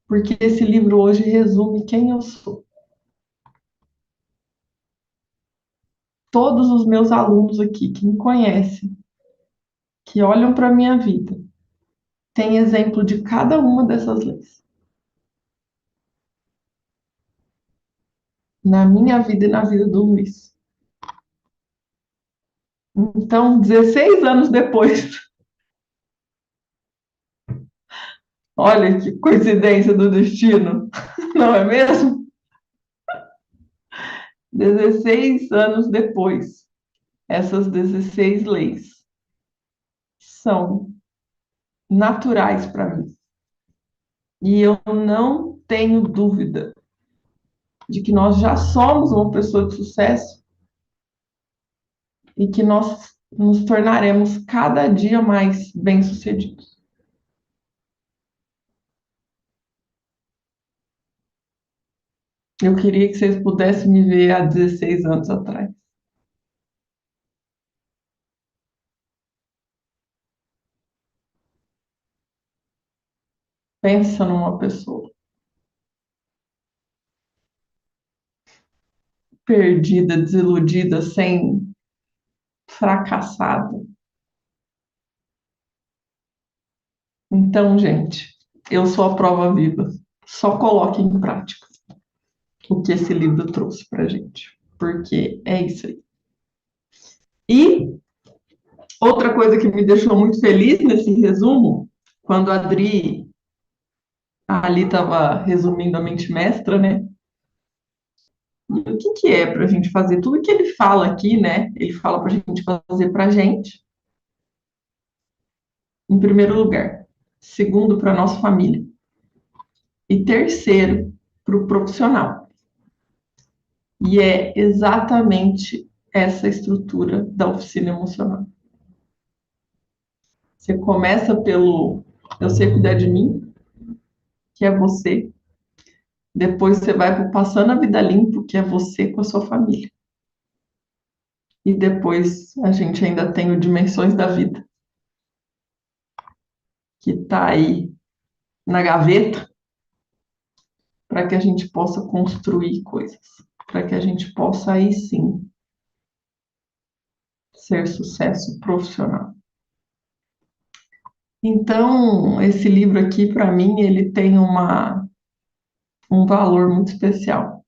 Porque esse livro hoje resume quem eu sou. Todos os meus alunos aqui que me conhecem, que olham para a minha vida, têm exemplo de cada uma dessas leis. Na minha vida e na vida do Luiz. Então, 16 anos depois, olha que coincidência do destino, não é mesmo? 16 anos depois, essas 16 leis são naturais para mim. E eu não tenho dúvida de que nós já somos uma pessoa de sucesso e que nós nos tornaremos cada dia mais bem-sucedidos. Eu queria que vocês pudessem me ver há 16 anos atrás. Pensa numa pessoa perdida, desiludida, fracassada. Então, gente, eu sou a prova viva. Só coloque em prática o que esse livro trouxe pra gente, porque é isso aí. E outra coisa que me deixou muito feliz nesse resumo, quando a Adri ali estava resumindo a mente mestra, né? E o que é para a gente fazer? Tudo que ele fala aqui, né? Ele fala para a gente fazer para a gente, em primeiro lugar. Segundo, para a nossa família. E terceiro, para o profissional. E é exatamente essa estrutura da oficina emocional. Você começa pelo eu sei cuidar de mim, que é você. Depois você vai para o passando a vida limpo, que é você com a sua família. E depois a gente ainda tem o Dimensões da Vida, que está aí na gaveta, para que a gente possa construir coisas, para que a gente possa aí sim ser sucesso profissional. Então, esse livro aqui, para mim, ele tem um valor muito especial.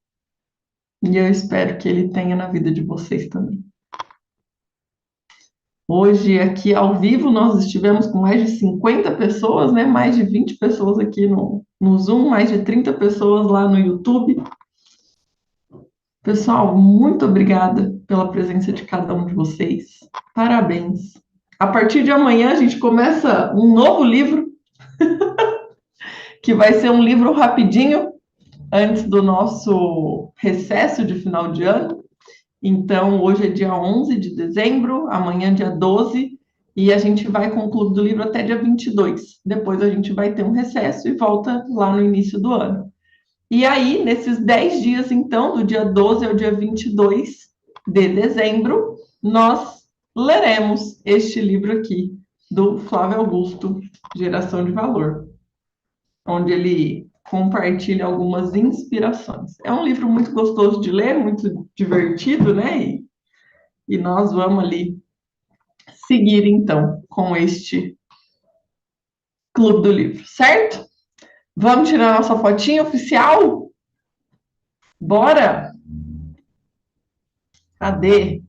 E eu espero que ele tenha na vida de vocês também. Hoje, aqui ao vivo, nós estivemos com mais de 50 pessoas, né? Mais de 20 pessoas aqui no Zoom, mais de 30 pessoas lá no YouTube. Pessoal, muito obrigada pela presença de cada um de vocês. Parabéns. A partir de amanhã, a gente começa um novo livro, que vai ser um livro rapidinho, antes do nosso recesso de final de ano. Então, hoje é dia 11 de dezembro, amanhã dia 12, e a gente vai com o Clube do Livro até dia 22. Depois a gente vai ter um recesso e volta lá no início do ano. E aí, nesses 10 dias, então, do dia 12 ao dia 22 de dezembro, nós leremos este livro aqui, do Flávio Augusto, Geração de Valor, onde ele compartilha algumas inspirações. É um livro muito gostoso de ler, muito divertido, né? E nós vamos ali seguir, então, com este Clube do Livro, certo? Vamos tirar nossa fotinha oficial? Bora! Cadê?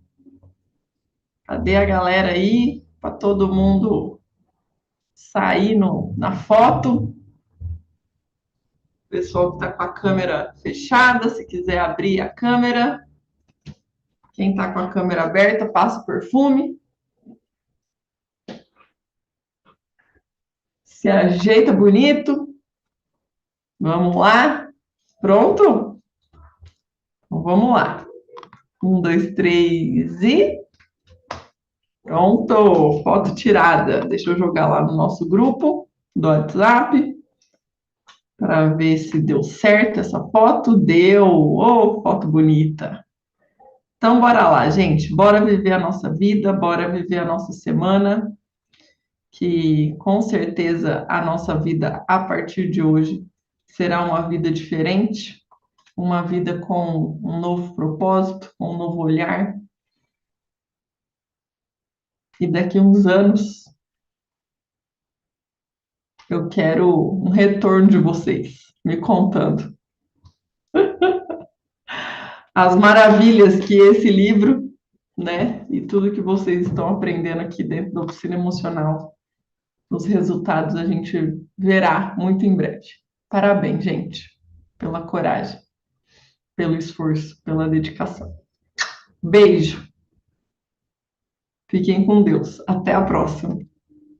Cadê a galera aí? Para todo mundo sair na foto. O pessoal que está com a câmera fechada, se quiser abrir a câmera. Quem está com a câmera aberta, passa o perfume. Se ajeita bonito. Vamos lá. Pronto? Então, vamos lá. 1, 2, 3 e... Pronto. Foto tirada. Deixa eu jogar lá no nosso grupo do WhatsApp, para ver se deu certo essa foto. Deu! Oh, foto bonita! Então, bora lá, gente. Bora viver a nossa vida, bora viver a nossa semana, que com certeza a nossa vida, a partir de hoje, será uma vida diferente, uma vida com um novo propósito, com um novo olhar. E daqui a uns anos, eu quero um retorno de vocês, me contando as maravilhas que esse livro, né, e tudo que vocês estão aprendendo aqui dentro da oficina emocional, os resultados a gente verá muito em breve. Parabéns, gente, pela coragem, pelo esforço, pela dedicação. Beijo. Fiquem com Deus. Até a próxima.